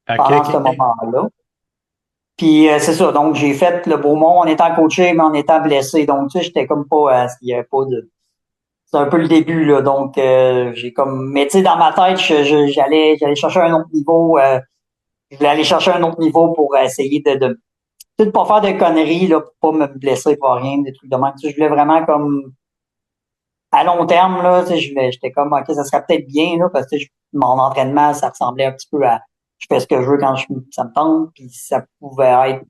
Speaker 3: pendant ce
Speaker 2: OK.
Speaker 3: moment-là. Puis c'est ça, donc j'ai fait le Beaumont en étant coaché, mais en étant blessé. Donc, tu sais, j'étais comme pas, il y avait pas de. C'est un peu le début, là. Donc, j'ai comme. Mais tu sais, dans ma tête, j'allais chercher un autre niveau. Je voulais aller chercher un autre niveau pour essayer tu sais, de pas faire de conneries, là, pour pas me blesser pour rien, des trucs de même. Tu sais, je voulais vraiment comme à long terme, là, tu sais, j'étais comme OK, ça serait peut-être bien, là, parce que tu sais, mon entraînement, ça ressemblait un petit peu à je fais ce que je veux quand ça me tente, puis ça pouvait être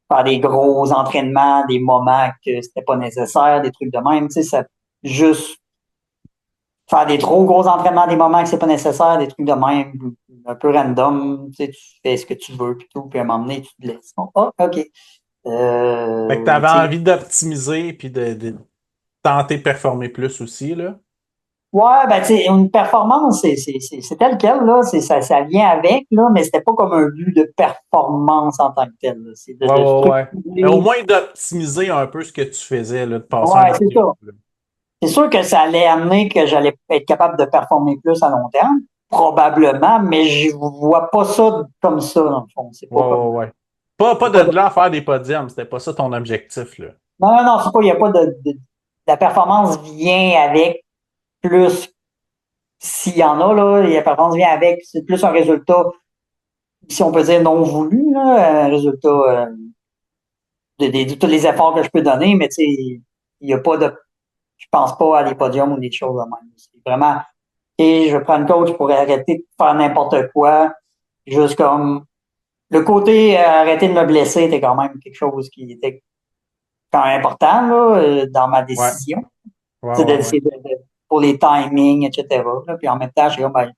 Speaker 3: faire des gros entraînements, des moments que c'était pas nécessaire, des trucs de même, tu sais, ça juste faire des trop gros entraînements, des moments que c'est pas nécessaire, des trucs de même, un peu random, tu sais, tu fais ce que tu veux, puis tout, puis à un moment donné, tu te laisses. Bon, ah, OK.
Speaker 2: Fait que t'avais
Speaker 3: Tu sais,
Speaker 2: envie d'optimiser puis de tenter de performer plus aussi, là.
Speaker 3: ouais, ben, tu sais, une performance, c'est tel quel, là, ça vient avec, là, mais c'était pas comme un but de performance en tant que tel, là. C'est
Speaker 2: Ouais,
Speaker 3: de
Speaker 2: ouais, ouais. Mais au
Speaker 3: structurer.
Speaker 2: moins d'optimiser un peu ce que tu faisais, là, de passer un
Speaker 3: Ouais,
Speaker 2: autre
Speaker 3: c'est ça.
Speaker 2: niveau, là.
Speaker 3: C'est sûr que ça allait amener que j'allais être capable de performer plus à long terme, probablement, mais je vois pas ça comme ça, dans le fond. C'est
Speaker 2: Ouais,
Speaker 3: pas
Speaker 2: ouais,
Speaker 3: comme,
Speaker 2: ouais. Pas
Speaker 3: c'est
Speaker 2: de
Speaker 3: pas
Speaker 2: là à faire des podiums, c'était pas ça ton objectif, là.
Speaker 3: non, non, non, c'est pas, il y a pas la performance vient avec plus, s'il y en a, là, la performance vient avec, c'est plus un résultat, si on peut dire non voulu, là, un résultat, de tous les efforts que je peux donner, mais tu sais, il y a pas de, je pense pas à des podiums ou des choses de même. C'est vraiment, et je prends une coach pour arrêter de faire n'importe quoi, juste comme, le côté arrêter de me blesser était quand même quelque chose qui était quand même important, là, dans ma
Speaker 2: Ouais,
Speaker 3: décision.
Speaker 2: ouais,
Speaker 3: C'est
Speaker 2: ouais, ouais.
Speaker 3: pour les timings, etc. Là. Puis en même temps, j'ai dit, ben,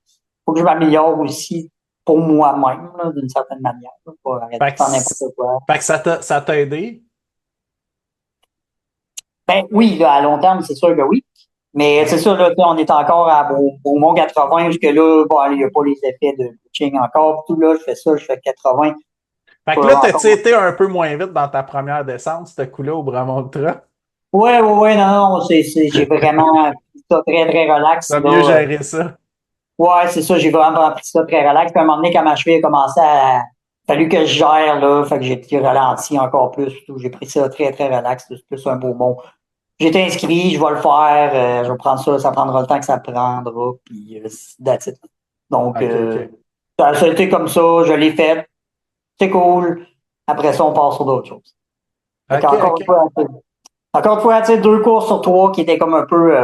Speaker 3: faut que je m'améliore aussi pour moi-même, là, d'une certaine manière, là, pour arrêter
Speaker 2: Fait
Speaker 3: de
Speaker 2: que,
Speaker 3: faire n'importe quoi.
Speaker 2: fait que ça t'a aidé.
Speaker 3: Ben oui, là, à long terme, c'est sûr que oui. Mais c'est
Speaker 2: Ouais.
Speaker 3: ça, là, tu sais, on est encore à Beaumont 80, jusque là, bon, il n'y a pas les effets de coaching encore. Tout là, je fais ça, je fais 80.
Speaker 2: Fait que là,
Speaker 3: Pas
Speaker 2: t'as-tu
Speaker 3: encore.
Speaker 2: été un peu moins vite dans ta première descente, ce coup-là, au Bromont Ultra?
Speaker 3: Ouais, ouais, ouais, non, non, j'ai vraiment pris ça très, très relax,
Speaker 2: T'as mieux
Speaker 3: là.
Speaker 2: géré ça.
Speaker 3: Ouais, c'est ça, j'ai vraiment pris ça très relax. Puis à un moment donné, quand ma cheville a commencé à. Fallu que je gère, là. Fait que j'ai ralenti encore plus. Tout. J'ai pris ça très, très relax. C'est plus un beau mot. J'ai été inscrit, je vais le faire. Je vais prendre ça. Ça prendra le temps que ça prendra. Puis, that's it. Donc,
Speaker 2: OK, OK.
Speaker 3: ça a été comme ça. Je l'ai fait. C'est cool. Après ça, on passe sur d'autres choses. Fait
Speaker 2: OK,
Speaker 3: qu'encore une
Speaker 2: OK.
Speaker 3: fois, encore une fois, tu sais, 2 courses sur 3 qui étaient comme un peu.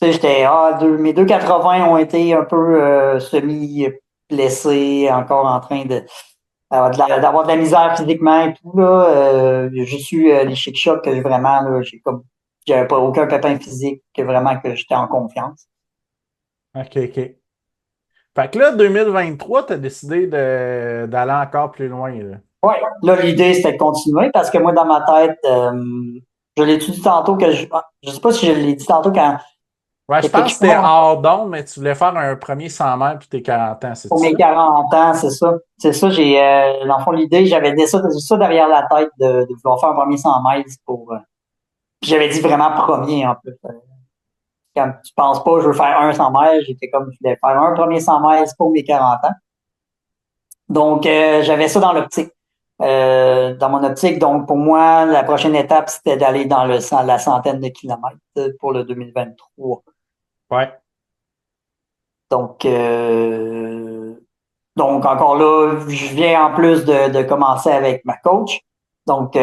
Speaker 3: Tu sais, mes 2,80 ont été un peu semi-blessés, encore en train d'avoir de la misère physiquement et tout, là. J'ai su les chic-chocs que vraiment, là, j'avais pas aucun pépin physique, que vraiment que j'étais en confiance.
Speaker 2: OK, OK. Fait que là, 2023, t'as décidé d'aller encore plus loin, là.
Speaker 3: Ouais, là, l'idée, c'était de continuer parce que moi, dans ma tête, je l'ai dit tantôt je sais pas si je l'ai dit tantôt quand,
Speaker 2: Ouais, je
Speaker 3: depuis que
Speaker 2: pense
Speaker 3: je
Speaker 2: que
Speaker 3: suis
Speaker 2: c'était hors d'onde, mais tu voulais faire un premier 100 mètres puis tes 40 ans, c'est
Speaker 3: pour mes
Speaker 2: ça?
Speaker 3: 40 ans, c'est ça. C'est ça, dans le fond, l'idée, j'avais ça derrière la tête de vouloir faire un premier 100 mètres puis j'avais dit vraiment premier, en plus. Quand tu penses pas, je veux faire un 100 mètres, j'étais comme, je voulais faire un premier 100 mètres pour mes 40 ans. Donc, j'avais ça dans l'optique. Dans mon optique, donc, pour moi, la prochaine étape, c'était d'aller dans la centaine de kilomètres pour le 2023.
Speaker 2: Ouais.
Speaker 3: Donc, encore là, je viens en plus de commencer avec ma coach. Donc,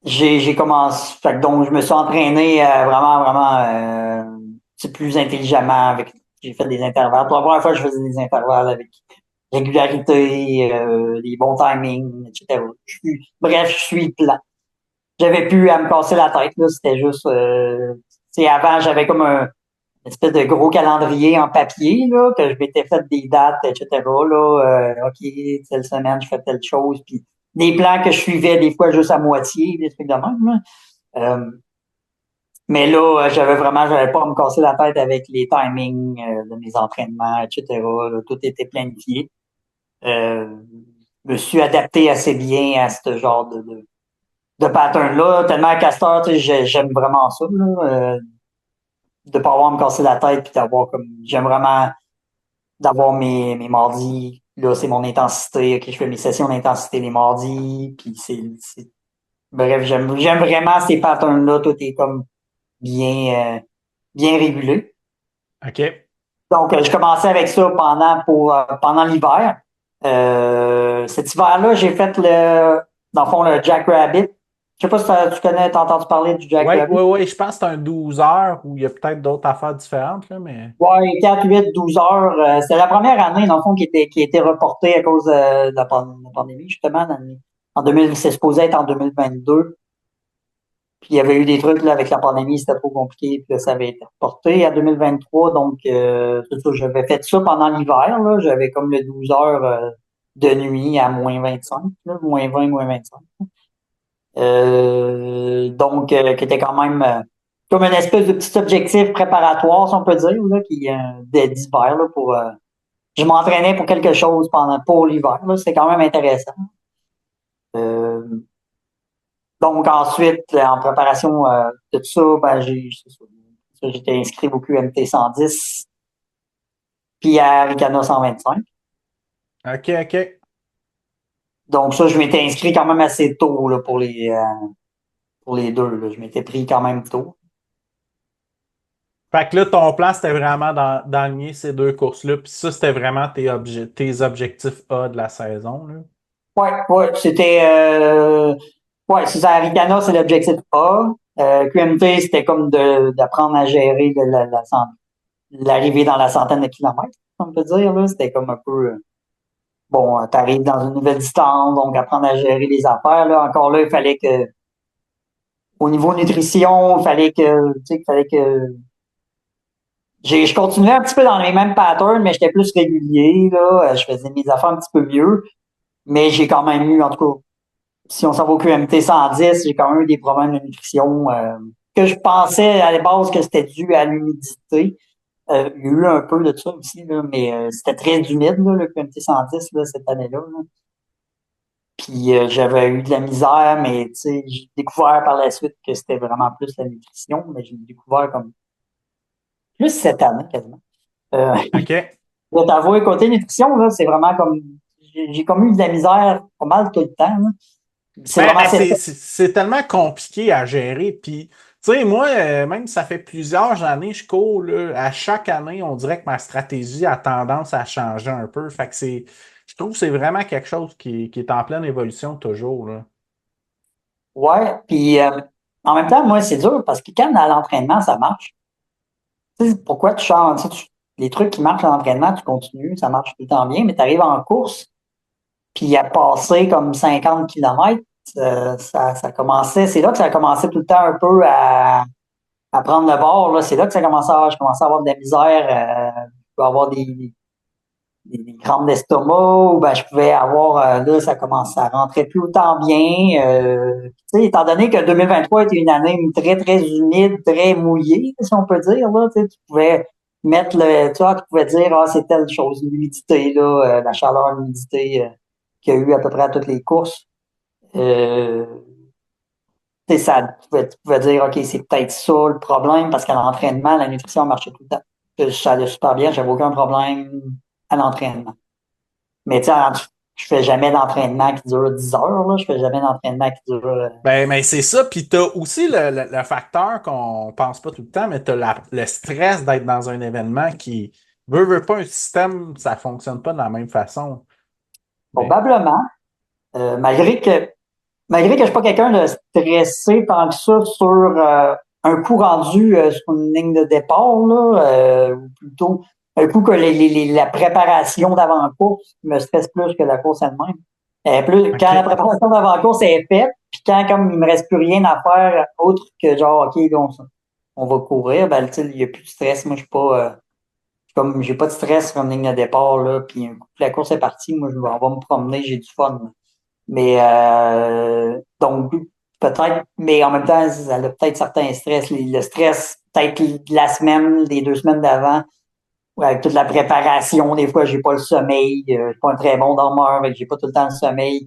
Speaker 3: j'ai commencé, fait que donc je me suis entraîné vraiment, vraiment plus intelligemment j'ai fait des intervalles. Pour la première fois, je faisais des intervalles avec régularité, des bons timings, etc. Bref, je suis plat. J'avais plus à me casser la tête, là. C'était juste avant, j'avais comme une espèce de gros calendrier en papier, là, que je m'étais fait des dates, etc. Là, OK, telle semaine, je fais telle chose, puis des plans que je suivais des fois juste à moitié, des trucs de même. Là. Mais là, j'avais pas à me casser la tête avec les timings de mes entraînements, etc. Là, tout était planifié. Je me suis adapté assez bien à ce genre de pattern-là, tellement qu'à cette heure, tu sais, j'aime vraiment ça. Là, de pas avoir à me casser la tête puis d'avoir comme j'aime vraiment d'avoir mes mardis Là, c'est mon intensité. OK, je fais mes sessions d'intensité les mardis. Puis bref, j'aime vraiment ces patterns-là. Tout est comme bien régulé.
Speaker 2: OK.
Speaker 3: Donc, je commençais avec ça pendant l'hiver. Cet hiver-là, j'ai fait dans le fond, le Jack Rabbit. Je sais pas si tu connais, t'as entendu parler du Jack
Speaker 2: Oui,
Speaker 3: Rabbit.
Speaker 2: oui, oui. Je pense que c'est un 12 heures où il y a peut-être d'autres affaires différentes, là, mais.
Speaker 3: Ouais, 4, 8, 12 heures. C'était la première année, dans le fond, qui a été reportée à cause de la pandémie, justement. En 2000, c'est supposé être en 2022. Puis il y avait eu des trucs là avec la pandémie, c'était trop compliqué, puis là, ça avait été reporté à 2023. Donc, c'est ça, j'avais fait ça pendant l'hiver, là. J'avais comme le 12 heures de nuit à moins 25, là, moins 20, moins 25. Donc, qui était quand même comme une espèce de petit objectif préparatoire, si on peut dire, là, d'hiver, là, je m'entraînais pour quelque chose pour l'hiver, là. C'était quand même intéressant. Euh, Donc ensuite, en préparation de tout ça, ben j'étais inscrit au QMT 110 puis à Ricana 125.
Speaker 2: OK, OK.
Speaker 3: Donc ça, je m'étais inscrit quand même assez tôt là, pour les deux. Là. Je m'étais pris quand même tôt.
Speaker 2: Fait que là, ton plan, c'était vraiment d'aligner ces deux courses-là. Puis ça, c'était vraiment tes objectifs A de la saison, là.
Speaker 3: Ouais, c'est ça. Ricana, c'est l'objectif A. QMT, c'était comme d'apprendre à gérer l'arrivée dans la centaine de kilomètres, on peut dire. Là. C'était comme un peu bon, t'arrives dans une nouvelle distance, donc apprendre à gérer les affaires. Là. Encore là, il fallait que au niveau nutrition, il fallait que je continuais un petit peu dans les mêmes patterns, mais j'étais plus régulier, là. Je faisais mes affaires un petit peu mieux. Mais j'ai quand même eu, en tout cas, si on s'en va au QMT 110, j'ai quand même eu des problèmes de nutrition, que je pensais à la base que c'était dû à l'humidité. Il y a eu un peu de ça aussi, là, mais c'était très humide, là, le QMT 110, là, cette année-là. Là. Puis j'avais eu de la misère, mais tu sais, j'ai découvert par la suite que c'était vraiment plus la nutrition, mais j'ai découvert comme plus cette année quasiment. Euh,
Speaker 2: OK.
Speaker 3: je vais t'avouer, côté nutrition, là, c'est vraiment comme j'ai comme eu de la misère pas mal tout le temps. Là. C'est
Speaker 2: Ben,
Speaker 3: vraiment cette.
Speaker 2: c'est tellement compliqué à gérer. Puis, tu sais, moi, même ça fait plusieurs années que je cours, là, à chaque année, on dirait que ma stratégie a tendance à changer un peu. Fait que je trouve que c'est vraiment quelque chose qui est en pleine évolution toujours, là.
Speaker 3: Ouais, puis en même temps, moi, c'est dur parce que quand à l'entraînement, ça marche. Tu sais, pourquoi tu changes? Les trucs qui marchent à l'entraînement, tu continues, ça marche tout le temps bien, mais tu arrives en course, puis à passer comme 50 kilomètres, ça commençait, c'est là que ça a commencé tout le temps un peu à prendre le bord, là. C'est là que je commençais à avoir de la misère, je pouvais avoir des crampes d'estomac, ou ben, je pouvais avoir, là, ça commençait à rentrer plus autant bien, tu sais, étant donné que 2023 était une année très, très humide, très mouillée, si on peut dire, là, tu pouvais tu pouvais dire, ah, c'est telle chose, l'humidité, là, la chaleur, l'humidité, qu'il y a eu à peu près à toutes les courses. Euh, tu sais, tu pouvais dire, OK, c'est peut-être ça le problème, parce qu'à l'entraînement, la nutrition marchait tout le temps. Ça allait super bien, j'avais aucun problème à l'entraînement. Mais tu sais, je fais jamais d'entraînement qui dure 10 heures, là. Je fais jamais d'entraînement qui dure.
Speaker 2: Ben, mais c'est ça. Puis, t'as aussi le facteur qu'on pense pas tout le temps, mais t'as le stress d'être dans un événement qui veut pas un système, ça fonctionne pas de la même façon. Mais,
Speaker 3: Probablement. Malgré que je suis pas quelqu'un de stressé tant que ça sur un coup rendu sur une ligne de départ, là, ou plutôt un coup que la préparation d'avant-course me stresse plus que la course elle-même. Quand la
Speaker 2: OK.
Speaker 3: préparation d'avant-course est faite, puis quand comme il me reste plus rien à faire autre que genre OK, là, on va courir, ben tu sais, il n'y a plus de stress. Moi, je suis pas comme j'ai pas de stress sur une ligne de départ, là, puis un coup que la course est partie, moi on va me promener, j'ai du fun. Là. Mais donc peut-être, mais en même temps, ça a peut-être certains stress. Le stress, peut-être de la semaine, les 2 semaines d'avant, ouais, avec toute la préparation, des fois j'ai pas le sommeil, je suis pas un très bon dormeur, mais j'ai pas tout le temps le sommeil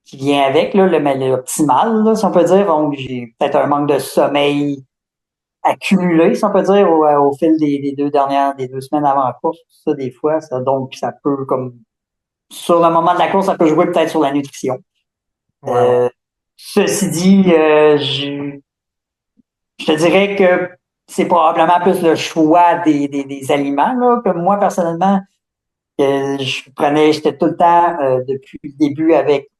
Speaker 3: qui vient avec, là, l'optimal, là, si on peut dire. Donc j'ai peut-être un manque de sommeil accumulé, si on peut dire, au fil des 2 semaines avant la course, ça, des fois, ça, donc ça peut comme sur le moment de la course, ça peut jouer peut-être sur la nutrition.
Speaker 2: Ouais.
Speaker 3: Ceci dit, je te dirais que c'est probablement plus le choix des aliments, là, que moi, personnellement, que j'étais tout le temps, depuis le début avec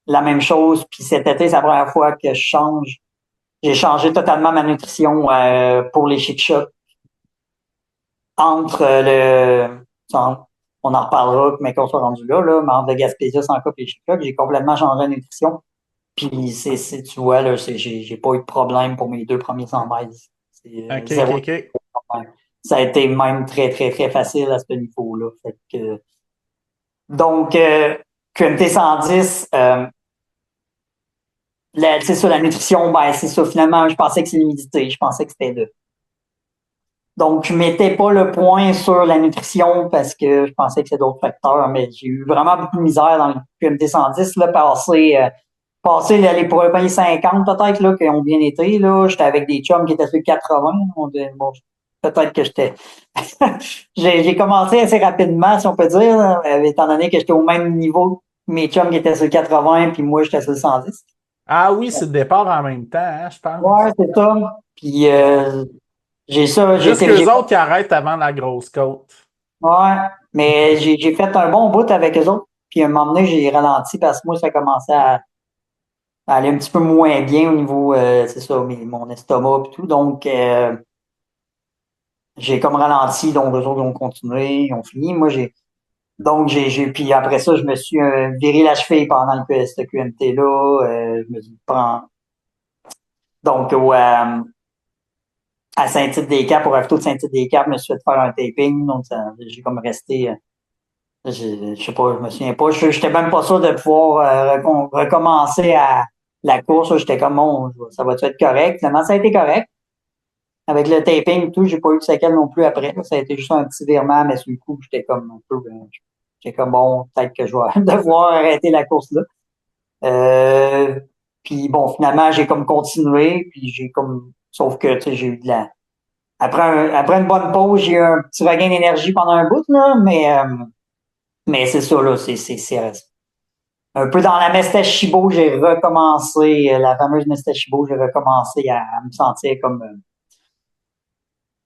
Speaker 3: la même chose. Puis cet été, c'est la première fois que j'ai changé totalement ma nutrition, pour les chic chocs. Entre on en reparlera, mais qu'on soit rendu là, mais entre le Gaspésia, sans coupe et les chic chocs, j'ai complètement changé la nutrition. Puis tu vois, là, j'ai pas eu de problème pour mes 2 premiers 100 mètres. C'est
Speaker 2: OK, OK,
Speaker 3: zéro
Speaker 2: OK.
Speaker 3: problème. Ça a été même très, très, très facile à ce niveau-là. Fait que, donc, QMT 110, c'est ça, la nutrition, ben, c'est ça, finalement, je pensais que c'est l'humidité. Je pensais que c'était là. Donc, je mettais pas le point sur la nutrition parce que je pensais que c'est d'autres facteurs, mais j'ai eu vraiment beaucoup de misère dans le QMT 110, là, passer les premiers 50 peut-être là, qui ont bien été. Là. J'étais avec des chums qui étaient sur 80. Bon, peut-être que j'étais. j'ai commencé assez rapidement, si on peut dire, là, étant donné que j'étais au même niveau que mes chums qui étaient sur 80, puis moi, j'étais sur 110.
Speaker 2: Ah oui, c'est le départ en même temps, hein, je pense.
Speaker 3: Ouais, c'est ça. Puis j'ai ça,
Speaker 2: Juste qu'eux autres qui arrêtent avant la grosse côte.
Speaker 3: ouais, mais j'ai fait un bon bout avec eux autres. Puis à un moment donné, j'ai ralenti parce que moi, ça commençait à aller un petit peu moins bien au niveau, c'est ça, mon estomac et tout. Donc, j'ai comme ralenti, donc eux autres ont continué, ils ont fini. Moi, puis après ça, je me suis viré la cheville pendant ce QMT-là. Je me suis donc, à Saint-Tite-des-Caps, au ravito de Saint-Tite-des-Caps, je me suis fait faire un taping. Donc, j'ai comme resté, je sais pas, je me souviens pas. J'étais même pas sûr de pouvoir recommencer à la course. J'étais comme, bon, ça va-tu être correct? Finalement, ça a été correct. Avec le taping et tout, j'ai pas eu de séquelles non plus après. Ça a été juste un petit virement, mais sur le coup, j'étais comme un peu, j'étais comme bon, peut-être que je vais devoir arrêter la course là. Euh, puis bon, finalement, j'ai comme continué, puis sauf que, tu sais, j'ai eu après une bonne pause, j'ai eu un petit regain d'énergie pendant un bout, là, mais c'est ça, là, c'est un peu dans la Mestèche Chibo, j'ai recommencé, la fameuse Mestèche Chibo, j'ai recommencé à me sentir comme,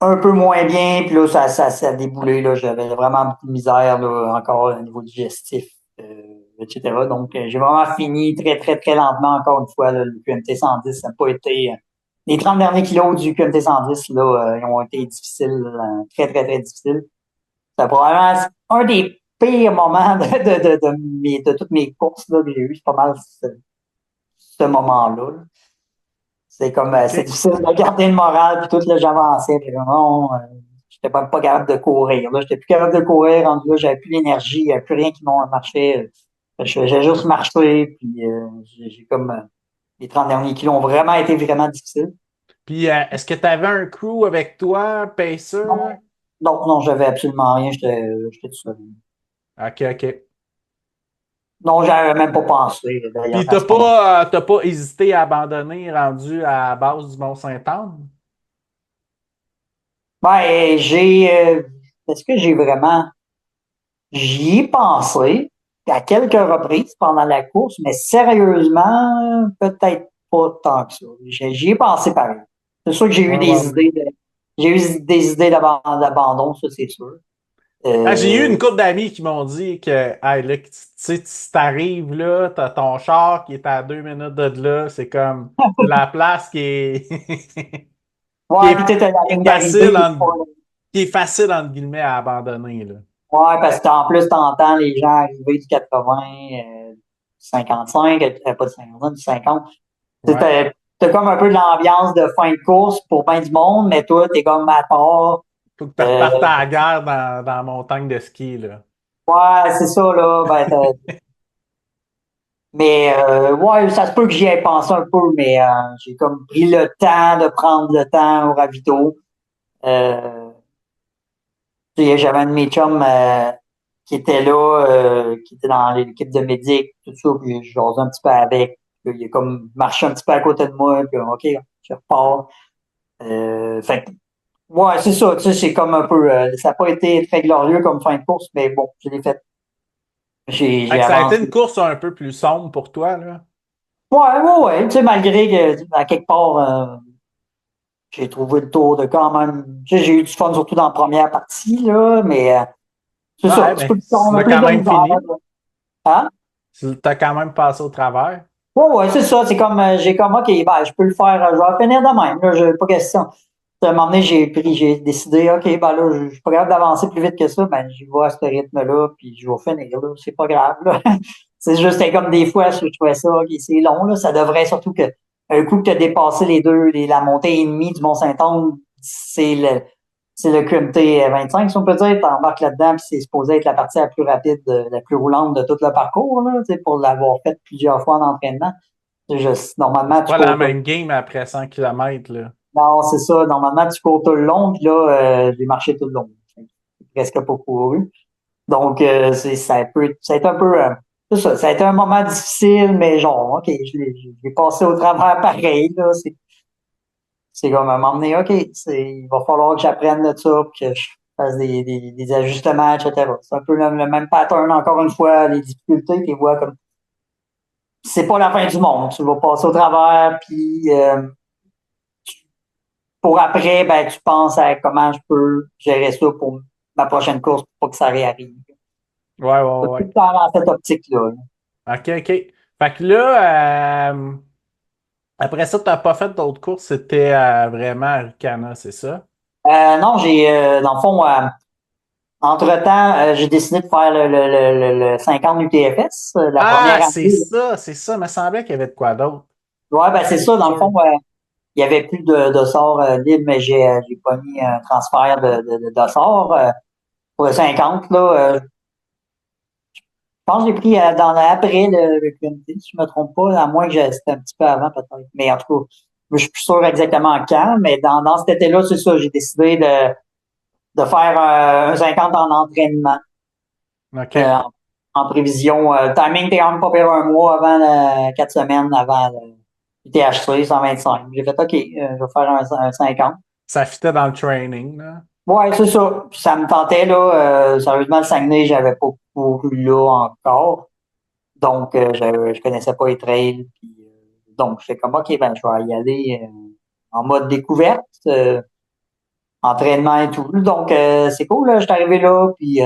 Speaker 3: un peu moins bien, puis là, ça a déboulé, là, j'avais vraiment beaucoup de misère, là, encore au niveau digestif, etc. Donc, j'ai vraiment fini très, très, très lentement, encore une fois, là, le QMT 110, ça n'a pas été, les 30 derniers kilos du QMT 110, là, ils ont été difficiles, très, très, très difficiles. C'est probablement un des pires moments de toutes mes courses, là, que j'ai eu, c'est pas mal ce moment-là, là. C'est comme, c'est
Speaker 2: OK.
Speaker 3: difficile de garder le moral, puis tout, là, j'avançais, puis vraiment, j'étais pas capable de courir, là. J'étais plus capable de courir, rendu là, j'avais plus d'énergie, il n'y avait plus rien qui m'en marchait. J'ai juste marché, puis j'ai comme, les 30 derniers kilos ont vraiment été vraiment difficiles.
Speaker 2: Puis, est-ce que tu avais un crew avec toi, Pacer?
Speaker 3: Non, non, non, j'avais absolument rien, j'étais tout seul.
Speaker 2: OK, OK.
Speaker 3: Non, j'avais même pas pensé, d'ailleurs,
Speaker 2: Puis,
Speaker 3: à ce moment.
Speaker 2: t'as pas hésité à abandonner rendu à la base du Mont-Saint-Anne?
Speaker 3: Ben, est-ce que j'ai vraiment, j'y ai pensé à quelques reprises pendant la course, mais sérieusement, peut-être pas tant que ça. J'y ai pensé pareil. C'est sûr que
Speaker 2: Ouais, ouais, ouais.
Speaker 3: j'ai eu des idées d'abandon, ça, c'est sûr.
Speaker 2: Ah, j'ai eu une
Speaker 3: Euh,
Speaker 2: couple d'amis qui m'ont dit que, hey, là, tu sais, si t'arrives là, t'as ton char qui est à 2 minutes de là, c'est comme la place qui est, qui
Speaker 3: ouais, puis
Speaker 2: est
Speaker 3: tu sais, la ligne
Speaker 2: facile,
Speaker 3: d'arrivée,
Speaker 2: qui est facile, entre guillemets, à abandonner, là.
Speaker 3: ouais, parce qu'en plus, t'entends les gens arriver du 80, 55, pas de 50, du 50. Tu sais,
Speaker 2: Ouais.
Speaker 3: t'as comme un peu de l'ambiance de fin de course pour bien du monde, mais toi, t'es comme à part.
Speaker 2: Faut que tu
Speaker 3: Euh,
Speaker 2: repartes à la guerre dans la montagne de ski, là.
Speaker 3: ouais, c'est ça, là. Ben, mais ouais, ça se peut que j'y ai pensé un peu, mais j'ai comme pris le temps de prendre le temps au ravito. Euh, tu sais, j'avais un de mes chums qui était là, qui était dans l'équipe de médic, tout ça, puis je jasais un petit peu avec. Puis, il a comme marché un petit peu à côté de moi, puis OK, je repars. Fait que, ouais, c'est ça, tu sais, c'est comme un peu, ça n'a pas été très glorieux comme fin de course, mais bon, je l'ai fait
Speaker 2: Fait
Speaker 3: J'ai
Speaker 2: que ça a été
Speaker 3: avancé.
Speaker 2: une course un peu plus sombre pour toi, là.
Speaker 3: Ouais. Tu sais, malgré que, à quelque part, j'ai trouvé le tour de quand même. Tu sais, j'ai eu du fun, surtout dans la première partie, là, mais c'est ça,
Speaker 2: Ouais,
Speaker 3: un petit peu
Speaker 2: mais
Speaker 3: plus, on
Speaker 2: tu
Speaker 3: a
Speaker 2: l'as
Speaker 3: plus
Speaker 2: quand
Speaker 3: de
Speaker 2: même
Speaker 3: misère.
Speaker 2: fini.
Speaker 3: Là. Hein?
Speaker 2: Tu t'as quand même passé au travers.
Speaker 3: Ouais, c'est ça. C'est comme, j'ai comme, OK, ben, je peux le faire, je vais finir de même, là, pas question. À un moment donné, j'ai décidé, OK, ben là, je suis pas capable d'avancer plus vite que ça, ben, j'y vais à ce rythme-là, puis je vais finir, là, c'est pas grave, là. C'est juste, c'est comme des fois, je trouvais ça, OK, c'est long, là, ça devrait surtout que, un coup que tu as dépassé la montée et demie du Mont-Saint-Anne, c'est le QMT 25, si on peut dire, t'embarques là-dedans, puis c'est supposé être la partie la plus rapide, la plus roulante de tout le parcours, là, tu sais, pour l'avoir fait plusieurs fois en entraînement. Normalement, tu
Speaker 2: Pas la
Speaker 3: cours
Speaker 2: même game après 100 km, là.
Speaker 3: non, c'est ça. Normalement, tu cours tout le long, puis là, j'ai marché tout le long. J'ai presque pas couru. Donc, ça a été un peu, c'est ça, ça a été un moment difficile, mais genre, OK, je l'ai passé au travers pareil, là. C'est comme un moment donné, OK, il va falloir que j'apprenne de ça, puis que je fasse des ajustements, etc. C'est un peu le même pattern, encore une fois, les difficultés, tu les vois comme, c'est pas la fin du monde. Tu vas passer au travers, puis, pour après, ben, tu penses à comment je peux gérer ça pour ma prochaine course pour pas que ça réarrive. C'est tout
Speaker 2: Ouais.
Speaker 3: le temps dans cette optique-là.
Speaker 2: OK. Fait que là, après ça, t'as pas fait d'autres courses, c'était vraiment Arikana, c'est ça?
Speaker 3: Non, dans le fond, entre-temps, j'ai décidé de faire le 50 UTFS, la
Speaker 2: Ah,
Speaker 3: première année.
Speaker 2: c'est ça. Il me semblait qu'il y avait de quoi d'autre.
Speaker 3: Ouais, ben c'est
Speaker 2: C'est
Speaker 3: ça, dans le
Speaker 2: sûr.
Speaker 3: fond, il y avait plus de sorts libres, mais j'ai pas mis un transfert de sorts. Pour le 50, là, je pense que j'ai pris après le QMT, si je me trompe pas, à moins que c'était un petit peu avant peut-être. Mais en tout cas, je suis plus sûr exactement quand, mais dans cet été-là, c'est ça, j'ai décidé de faire un 50 en entraînement,
Speaker 2: OK.
Speaker 3: euh, en prévision. Le timing était quand même pas pire un mois avant, 4 semaines avant le THC 125. J'ai fait OK, je vais faire un 50.
Speaker 2: Ça fitait dans le training, là.
Speaker 3: Ouais, c'est ça. Puis ça me tentait, là. Sérieusement, le Saguenay, j'avais pas couru là encore. Donc, je connaissais pas les trails. Puis, donc, j'étais comme, OK, ben, je vais y aller en mode découverte, entraînement et tout. Donc, c'est cool, là. Je suis arrivé là, puis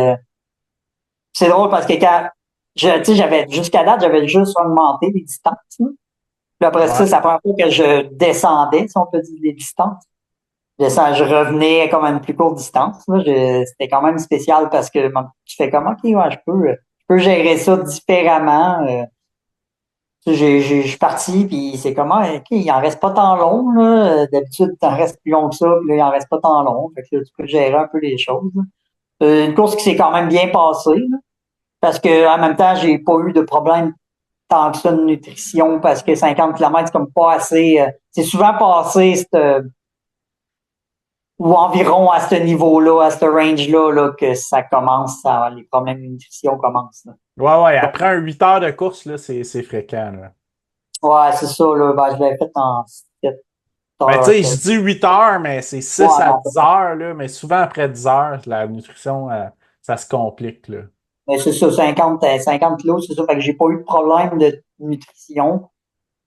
Speaker 3: c'est drôle parce que tu sais, jusqu'à date, j'avais juste augmenté les distances, là. Puis après ça,
Speaker 2: Ouais.
Speaker 3: c'est la première fois que je descendais, si on peut dire, les distances. Je revenais comme à une plus courte distance, là. C'était quand même spécial parce que tu fais comme, OK, ouais, je peux gérer ça différemment. Je suis parti, puis c'est comment, OK, il en reste pas tant long, là. D'habitude, il en reste plus long que ça, puis là, il en reste pas tant long. Fait que là, tu peux gérer un peu les choses, là. Une course qui s'est quand même bien passée, là, parce que en même temps, j'ai pas eu de problème tant que ça de nutrition, parce que 50 kilomètres c'est comme pas assez. C'est souvent passé ou environ à ce niveau-là, à ce range-là, là, que ça commence, les problèmes de nutrition commencent, là.
Speaker 2: Ouais.
Speaker 3: Donc,
Speaker 2: Après un 8 heures de course, là, c'est fréquent, là.
Speaker 3: ouais, c'est ça, là. Ben, je l'avais fait en 7
Speaker 2: Ben, tu
Speaker 3: heures.
Speaker 2: sais, je dis 8 heures, mais c'est 6
Speaker 3: Ouais,
Speaker 2: à
Speaker 3: non,
Speaker 2: 10 heures, là. Mais souvent, après 10 heures, la nutrition, ça se complique, là.
Speaker 3: mais c'est ça, 50 kilos, c'est ça. Fait que j'ai pas eu de problème de nutrition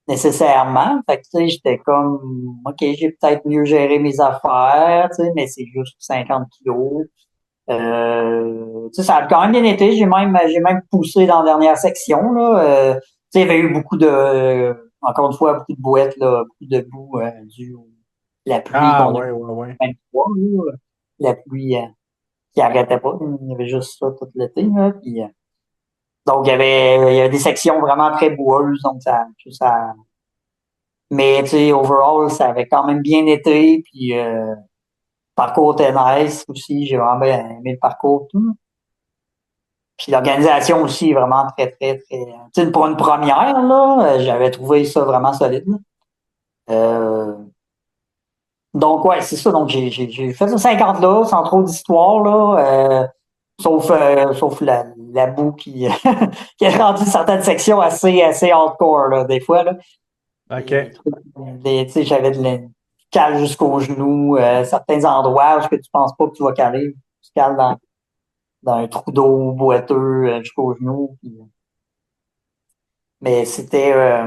Speaker 3: nécessairement. Fait que, tu sais, j'étais comme, OK, j'ai peut-être mieux géré mes affaires, tu sais, mais c'est juste 50 kilos. Tu sais, ça a quand même bien été. J'ai même poussé dans la dernière section, là. Tu sais, il y avait eu encore une fois, beaucoup de bouettes, là, beaucoup de boue, dû à la pluie
Speaker 2: Ah,
Speaker 3: qu'on a eu
Speaker 2: ouais.
Speaker 3: en 23, là. La pluie, qui arrêtait pas. Il y avait juste ça tout l'été, là. Puis, donc, il y avait des sections vraiment très boueuses, donc mais tu sais, overall, ça avait quand même bien été, puis le parcours était nice aussi, j'ai vraiment bien aimé le parcours, tout. Puis l'organisation aussi, vraiment très, très, très, tu sais, pour une première, là, j'avais trouvé ça vraiment solide, là. Euh, donc, ouais, c'est ça, donc j'ai fait ce 50 là, sans trop d'histoire, là, sauf la boue qui, qui a rendu certaines sections assez hardcore, là, des fois, là. Des
Speaker 2: OK.
Speaker 3: trucs, tu sais, j'avais de la cale jusqu'aux genoux, certains endroits où ce que tu penses pas que tu vas caler, tu cales dans un trou d'eau boiteux jusqu'aux genoux. Mais c'était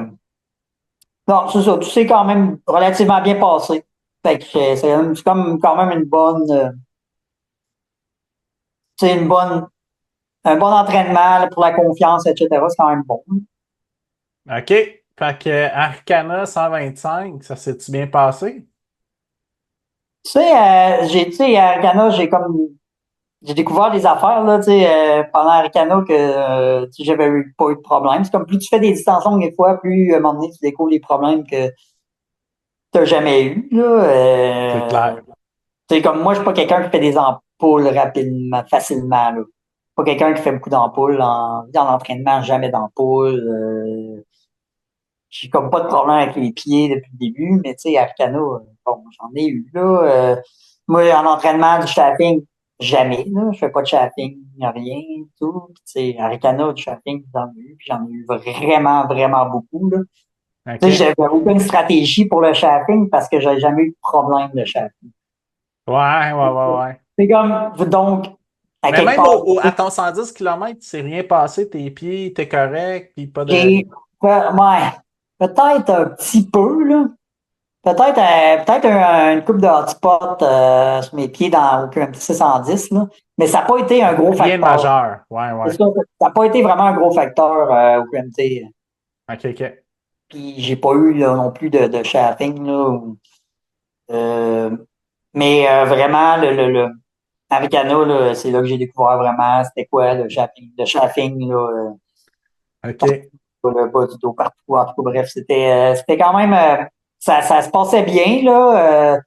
Speaker 3: non, c'est ça, tout s'est quand même relativement bien passé. Fait que c'est comme quand même une bonne c'est une bonne un bon entraînement là, pour la confiance, etc. C'est quand même bon.
Speaker 2: OK. Fait que Arcana 125, ça s'est-tu bien passé?
Speaker 3: Tu sais, tu sais, à Arcana, j'ai découvert des affaires, là, tu sais, pendant Arcana que, tu sais, pas eu de problème. C'est comme plus tu fais des distances longues des fois, plus, à un moment donné, tu découvres des problèmes que t'as jamais eu, là.
Speaker 2: C'est clair.
Speaker 3: Tu sais, comme moi, je suis pas quelqu'un qui fait des ampoules rapidement, facilement, là. Pas quelqu'un qui fait beaucoup d'ampoules dans l'entraînement, jamais d'ampoules. J'ai comme pas de problème avec les pieds depuis le début, mais tu sais, Arcana, bon, j'en ai eu, là. Moi, en entraînement, du shafting, jamais, là. Je fais pas de shafting, rien, tout. Puis, tu sais, Arcana, du shafting, j'en ai eu vraiment, vraiment beaucoup, là. Tu sais,
Speaker 2: OK.
Speaker 3: j'avais aucune stratégie pour le shafting parce que j'avais jamais eu de problème de shafting.
Speaker 2: Ouais, ouais, ouais, ouais.
Speaker 3: C'est comme, donc, à
Speaker 2: Mais
Speaker 3: quelque
Speaker 2: même
Speaker 3: part,
Speaker 2: à ton 110 km, c'est rien passé, tes pieds, t'es correct, puis pas de.
Speaker 3: j'ai, ouais, peut-être un petit peu, là. Peut-être une coupe de hotspot sur mes pieds dans au QMT 610, là. Mais ça n'a pas été un gros
Speaker 2: Rien de
Speaker 3: facteur.
Speaker 2: majeur. Ouais,
Speaker 3: C'est
Speaker 2: ouais.
Speaker 3: ça, ça n'a pas été vraiment un gros facteur au QMT.
Speaker 2: OK, OK.
Speaker 3: Puis j'ai pas eu là, non plus de shafting, là. Euh, mais vraiment, Americana, là, c'est là que j'ai découvert vraiment c'était quoi le shafting. Le shafting, là,
Speaker 2: OK.
Speaker 3: le bas du dos partout. En tout cas, bref, c'était quand même ça se passait bien, là.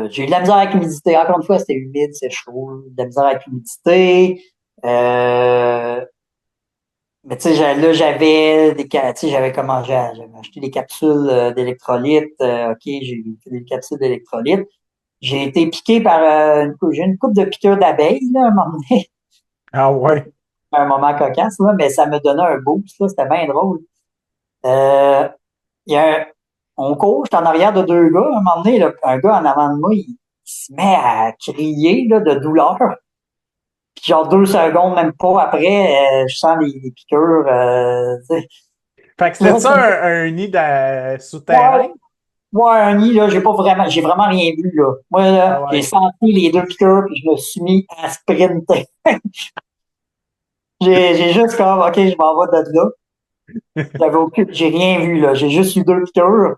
Speaker 3: J'ai eu de la misère avec l'humidité. Encore une fois, c'était humide, c'est chaud. De la misère avec l'humidité. Euh, mais tu sais, là, tu sais, j'avais acheté des capsules d'électrolytes. OK, j'ai eu des capsules d'électrolytes. J'ai été piqué par j'ai eu une coupe de piqûres d'abeilles, là, à un moment donné.
Speaker 2: Ah ouais.
Speaker 3: Un moment cocasse, là, mais ça me donnait un boost, là. C'était bien drôle. Euh, il y a un, on court, j'étais en arrière de deux gars. À un moment donné, là, un gars en avant de moi, il se met à crier là, de douleur. Puis genre 2 secondes, même pas après, je sens les piqûres. Tu sais.
Speaker 2: Fait que
Speaker 3: Là,
Speaker 2: c'était ça un nid
Speaker 3: ouais,
Speaker 2: souterrain?
Speaker 3: ouais, un nid, là, j'ai vraiment rien vu, là. Moi,
Speaker 2: Ah
Speaker 3: là, j'ai
Speaker 2: ouais.
Speaker 3: senti les deux piqûres, puis je me suis mis à sprinter. J'ai juste comme, OK, je m'en vais de là. J'ai rien vu, là. J'ai juste eu deux piqûres.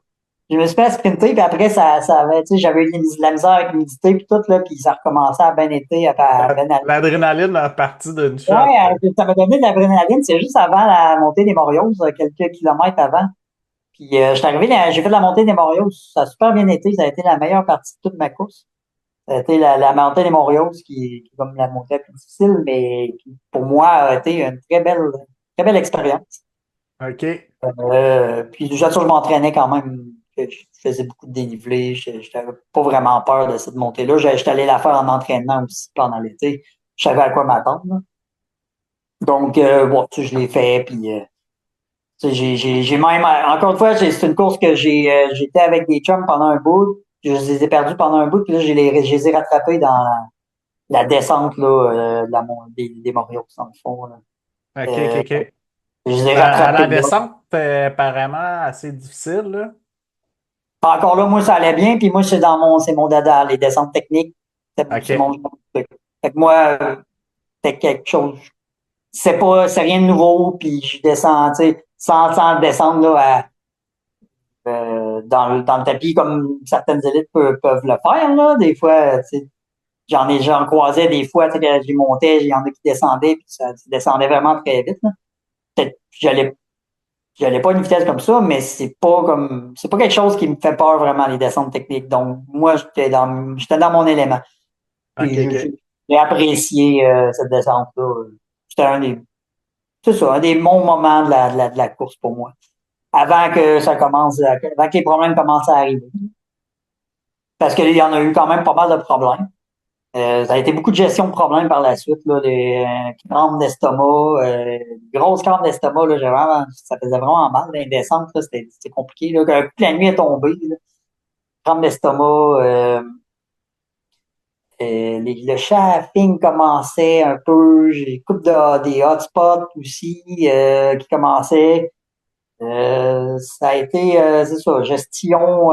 Speaker 3: Je me suis fait sprinter, puis après, ça avait, tu sais, j'avais eu de la misère avec l'humidité, puis tout, là, puis ça recommençait à bien été, à bien aller.
Speaker 2: L'adrénaline est partie d'une shot.
Speaker 3: Ouais, ça m'a donné de l'adrénaline, c'est juste avant la montée des Morios, quelques kilomètres avant. Puis, je suis arrivé, j'ai fait la montée des Morios, ça a super bien été, ça a été la meilleure partie de toute ma course. Ça a été la montée des Morios qui est comme la montée la plus difficile, mais qui, pour moi, a été une très belle expérience.
Speaker 2: OK.
Speaker 3: Puis déjà sûr, je m'entraînais quand même. Je faisais beaucoup de dénivelé. J'avais pas vraiment peur de cette montée-là. J'étais allé la faire en entraînement aussi pendant l'été. Je savais à quoi m'attendre, là. Donc, bon, tu sais, je l'ai fait. Puis, tu sais, j'ai même, encore une fois, c'est une course que j'étais avec des chums pendant un bout. Je les ai perdus pendant un bout. Puis là, je les ai rattrapés dans la descente là, des Montréaux, dans le fond, là.
Speaker 2: OK, OK,
Speaker 3: Euh,
Speaker 2: OK.
Speaker 3: je les ai
Speaker 2: À
Speaker 3: rattrapés
Speaker 2: la
Speaker 3: là.
Speaker 2: descente, apparemment assez difficile, là.
Speaker 3: Encore là, moi, ça allait bien, puis moi, c'est mon dada, les descentes techniques, c'est
Speaker 2: OK.
Speaker 3: mon truc. Fait que moi, c'est quelque chose, c'est rien de nouveau, puis je descends, tu sais, sans descendre, là, dans le tapis, comme certaines élites peuvent le faire, là, des fois, tu sais, j'en croisais des fois, tu sais, que j'y montais, il y en a qui descendaient, puis ça descendait vraiment très vite, là. Peut-être, j'allais pas à une vitesse comme ça, mais c'est pas quelque chose qui me fait peur vraiment, les descentes techniques. Donc, moi, j'étais dans mon élément.
Speaker 2: OK,
Speaker 3: Puis,
Speaker 2: OK.
Speaker 3: j'ai apprécié, cette descente-là. C'était c'est ça, un des bons moments de la course pour moi. Avant que les problèmes commencent à arriver. Parce qu'il y en a eu quand même pas mal de problèmes. Ça a été beaucoup de gestion de problèmes par la suite, là, des crampes d'estomac, grosses crampes d'estomac, là, ça faisait vraiment mal. Les descentes, là, c'était compliqué, là. Un coup, la nuit est tombée, là, crampes d'estomac, le shafting commençait un peu, j'ai une couple des hotspots aussi qui commençaient. Ça a été, c'est ça, gestion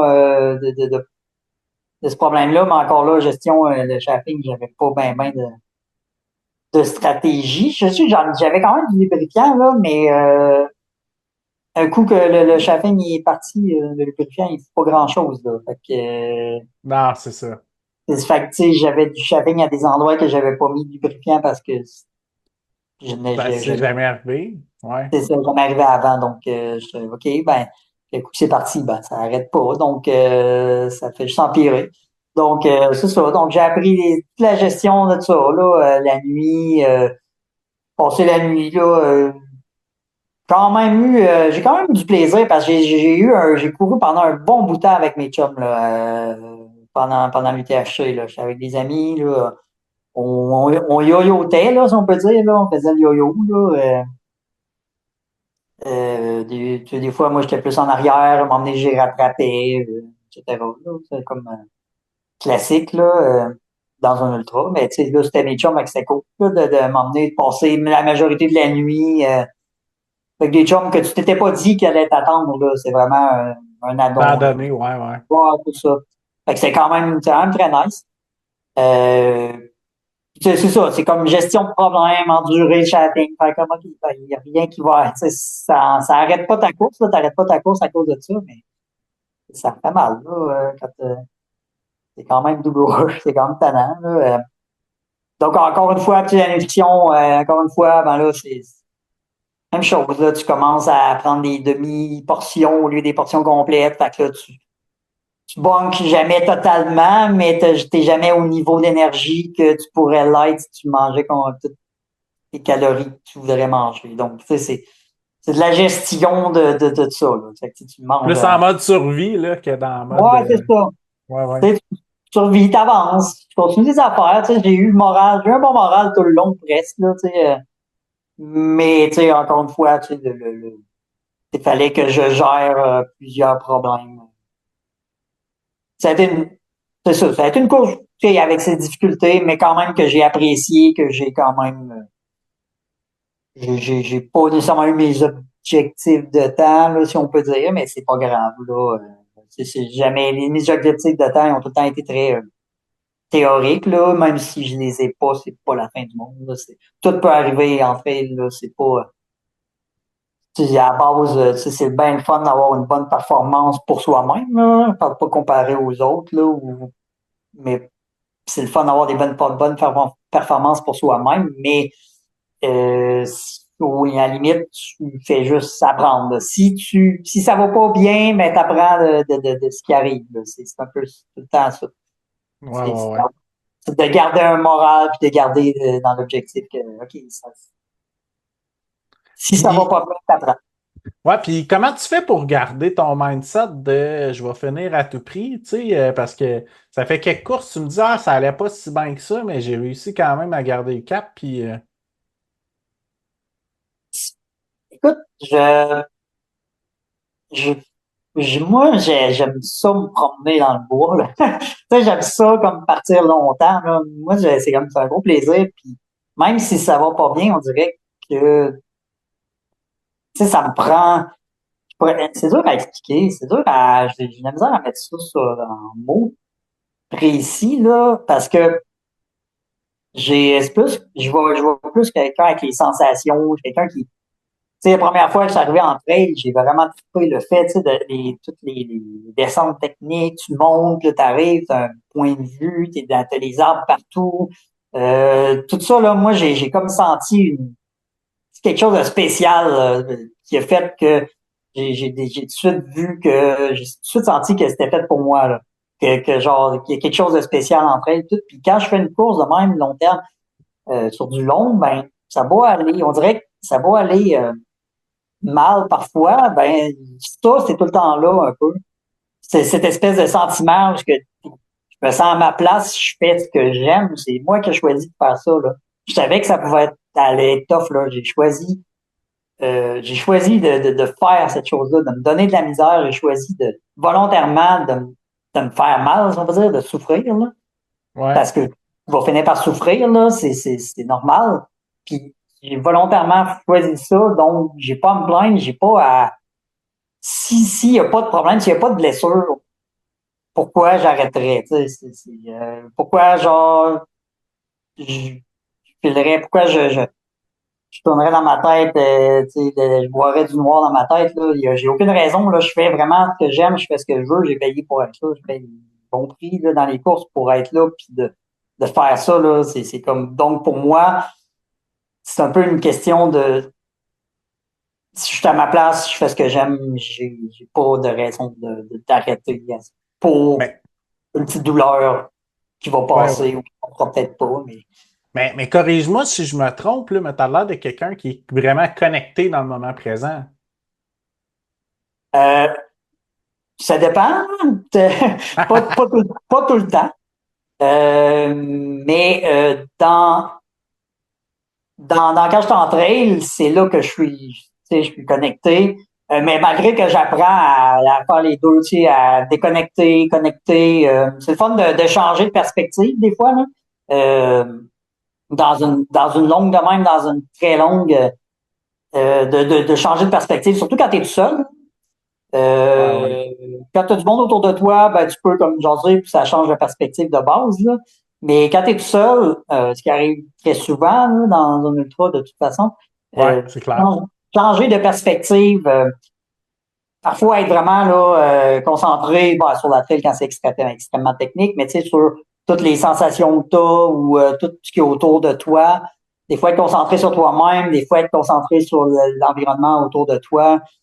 Speaker 3: de ce problème-là, mais encore là, gestion, le shafting, j'avais pas ben de stratégie. Je sais, j'avais quand même du lubrifiant, là, mais un coup que le shafting il est parti, le lubrifiant, il fait pas grand-chose, là. Fait que,
Speaker 2: Non, c'est ça.
Speaker 3: fait que, tu sais, j'avais du shafting à des endroits que j'avais pas mis de lubrifiant parce que
Speaker 2: Ben, c'est
Speaker 3: je
Speaker 2: jamais arrivé. Ouais.
Speaker 3: c'est ça, ça m'est arrivé avant. Donc, OK, ben, le coup que c'est parti, ben, ça arrête pas. Donc, ça fait juste empirer. Donc, c'est ça. Donc, j'ai appris toute la gestion de ça, là, la nuit, passer la nuit, là, j'ai quand même eu du plaisir parce que j'ai couru pendant un bon bout de temps avec mes chums, là, pendant l'UTHC, là. J'étais avec des amis, là. On yo-yotait, là, si on peut dire, là. On faisait le yo-yo, là. Tu sais, des fois, moi, j'étais plus en arrière, m'emmener, j'ai rattrapé, etc. Là, c'est comme classique là, dans un ultra. Mais tu sais, là, c'était mes chums avec c'était cool là, de m'emmener, de passer la majorité de la nuit avec des chums que tu t'étais pas dit qu'ils allaient t'attendre. Là. C'est vraiment un addon. Là.
Speaker 2: Abandonné, ouais, ouais.
Speaker 3: Ouais, tout ça. Fait que c'est quand même très nice. Euh, c'est ça, c'est comme gestion de problème, endurer le chatting, faire comme, OK, ben, il n'y a rien qui va, tu sais, ça arrête pas ta course, là, t'arrêtes pas ta course à cause de ça, mais ça fait mal, là, quand c'est quand même douloureux, c'est quand même tannant, là. Donc, encore une fois, petite nutrition, encore une fois, ben là, c'est même chose, là, tu commences à prendre des demi-portions au lieu des portions complètes, fait que là, tu bunks jamais totalement, mais t'es jamais au niveau d'énergie que tu pourrais l'être si tu mangeais toutes les calories que tu voudrais manger. Donc, tu sais, c'est de la gestion de ça, là. Fait que, tu manges.
Speaker 2: Plus en mode survie, là, que dans le mode.
Speaker 3: Ouais, c'est ça.
Speaker 2: Ouais, ouais.
Speaker 3: Tu sais, tu survis, t'avances, tu continues tes affaires, tu sais, j'ai eu un bon moral tout le long presque, là, tu sais, mais, tu sais, encore une fois, tu sais, il fallait que je gère plusieurs problèmes. Ça a été une, c'est ça a été une course, tu sais, avec ses difficultés, mais quand même que j'ai apprécié, que j'ai quand même, j'ai pas nécessairement eu mes objectifs de temps, là, si on peut dire, mais c'est pas grave, là. C'est jamais, mes objectifs de temps ils ont tout le temps été très théoriques, là, même si je les ai pas, c'est pas la fin du monde, là. Tout peut arriver, en fait, là, c'est pas, tu sais, à la base, tu sais, c'est bien le fun d'avoir une bonne performance pour soi-même, là. Je parle pas comparer aux autres, là, mais c'est le fun d'avoir des performances pour soi-même, mais oui, à la limite, tu fais juste apprendre. Là. Si ça va pas bien, ben t'apprends de ce qui arrive. Là. C'est un peu tout le temps ça.
Speaker 2: Ouais,
Speaker 3: C'est
Speaker 2: ouais, ouais.
Speaker 3: c'est de garder un moral puis de garder dans l'objectif que OK, si ça va
Speaker 2: Puis,
Speaker 3: pas bien, t'apprends.
Speaker 2: ouais, puis comment tu fais pour garder ton mindset de je vais finir à tout prix, tu sais, parce que ça fait quelques courses, tu me dis, ah, ça allait pas si bien que ça, mais j'ai réussi quand même à garder le cap, puis.
Speaker 3: Écoute, je, moi, j'aime ça me promener dans le bois. Là. Tu sais, j'aime ça comme partir longtemps. Là. Moi, c'est un gros plaisir. Puis même si ça va pas bien, on dirait que tu sais, ça me prend. C'est dur à expliquer. C'est dur à. J'ai de la misère à mettre ça en mots précis, là, parce que c'est plus. Je vois plus quelqu'un avec les sensations, quelqu'un qui sais, la première fois que je suis arrivé en trail, j'ai vraiment trippé le fait, tu sais, toutes les descentes techniques, tu montes, là, t'arrives, t'as un point de vue, t'as les arbres partout. Tout ça, là, moi, j'ai comme senti c'est quelque chose de spécial, qui a fait que j'ai tout de suite vu que, j'ai tout de suite senti que c'était fait pour moi, là. Que genre, qu'il y a quelque chose de spécial entre elles, tout. Puis quand je fais une course de même, long terme, sur du long, ben, ça va aller, on dirait que ça va aller, mal parfois, ben ça, c'est tout le temps là un peu. C'est cette espèce de sentiment où je me sens à ma place, je fais ce que j'aime, c'est moi qui ai choisi de faire ça. Là. Je savais que ça pouvait aller être tough, là. J'ai choisi de faire cette chose-là, de me donner de la misère, j'ai choisi de volontairement de me faire mal, si on peut dire, de souffrir, là.
Speaker 2: Ouais.
Speaker 3: Parce que vas finir par souffrir, là, c'est normal. Puis j'ai volontairement choisi ça, donc j'ai pas à me plaindre, j'ai pas à s'il y a pas de problème, s'il y a pas de blessure, pourquoi j'arrêterais, tu sais, pourquoi genre je filerais, pourquoi je tournerais dans ma tête, tu sais, je boirais du noir dans ma tête, là, j'ai aucune raison, là, je fais vraiment ce que j'aime, je fais ce que je veux, j'ai payé pour être là, je paye bon prix, là, dans les courses pour être là, puis de faire ça, là, c'est comme, donc pour moi, c'est un peu une question de, si je suis à ma place, je fais ce que j'aime, j'ai pas de raison d'arrêter pour
Speaker 2: Mais,
Speaker 3: une petite douleur qui va
Speaker 2: ouais, ouais.
Speaker 3: passer ou qui ne fera peut-être pas, mais
Speaker 2: Mais corrige-moi si je me trompe, là, mais t'as l'air de quelqu'un qui est vraiment connecté dans le moment présent.
Speaker 3: euh, ça dépend. Pas tout le temps. Mais quand je suis en trail, c'est là que je suis connecté. Mais malgré que j'apprends à faire les deux, tu sais, à déconnecter, connecter, c'est le fun de changer de perspective des fois, là. Dans une longue de même, dans une très longue, de changer de perspective, surtout quand tu es tout seul.
Speaker 2: Ouais, ouais.
Speaker 3: Euh, Quand tu as du monde autour de toi, ben, tu peux comme jaser, puis ça change de perspective de base, là. Mais quand tu es tout seul, ce qui arrive très souvent là, dans un ultra de toute façon,
Speaker 2: Ouais, c'est clair.
Speaker 3: changer de perspective, parfois être vraiment là, concentré sur la trail quand c'est extrêmement technique, mais tu sais, sur toutes les sensations que tu as ou tout ce qui est autour de toi. Des fois, être concentré sur toi-même, des fois, être concentré sur l'environnement autour de toi.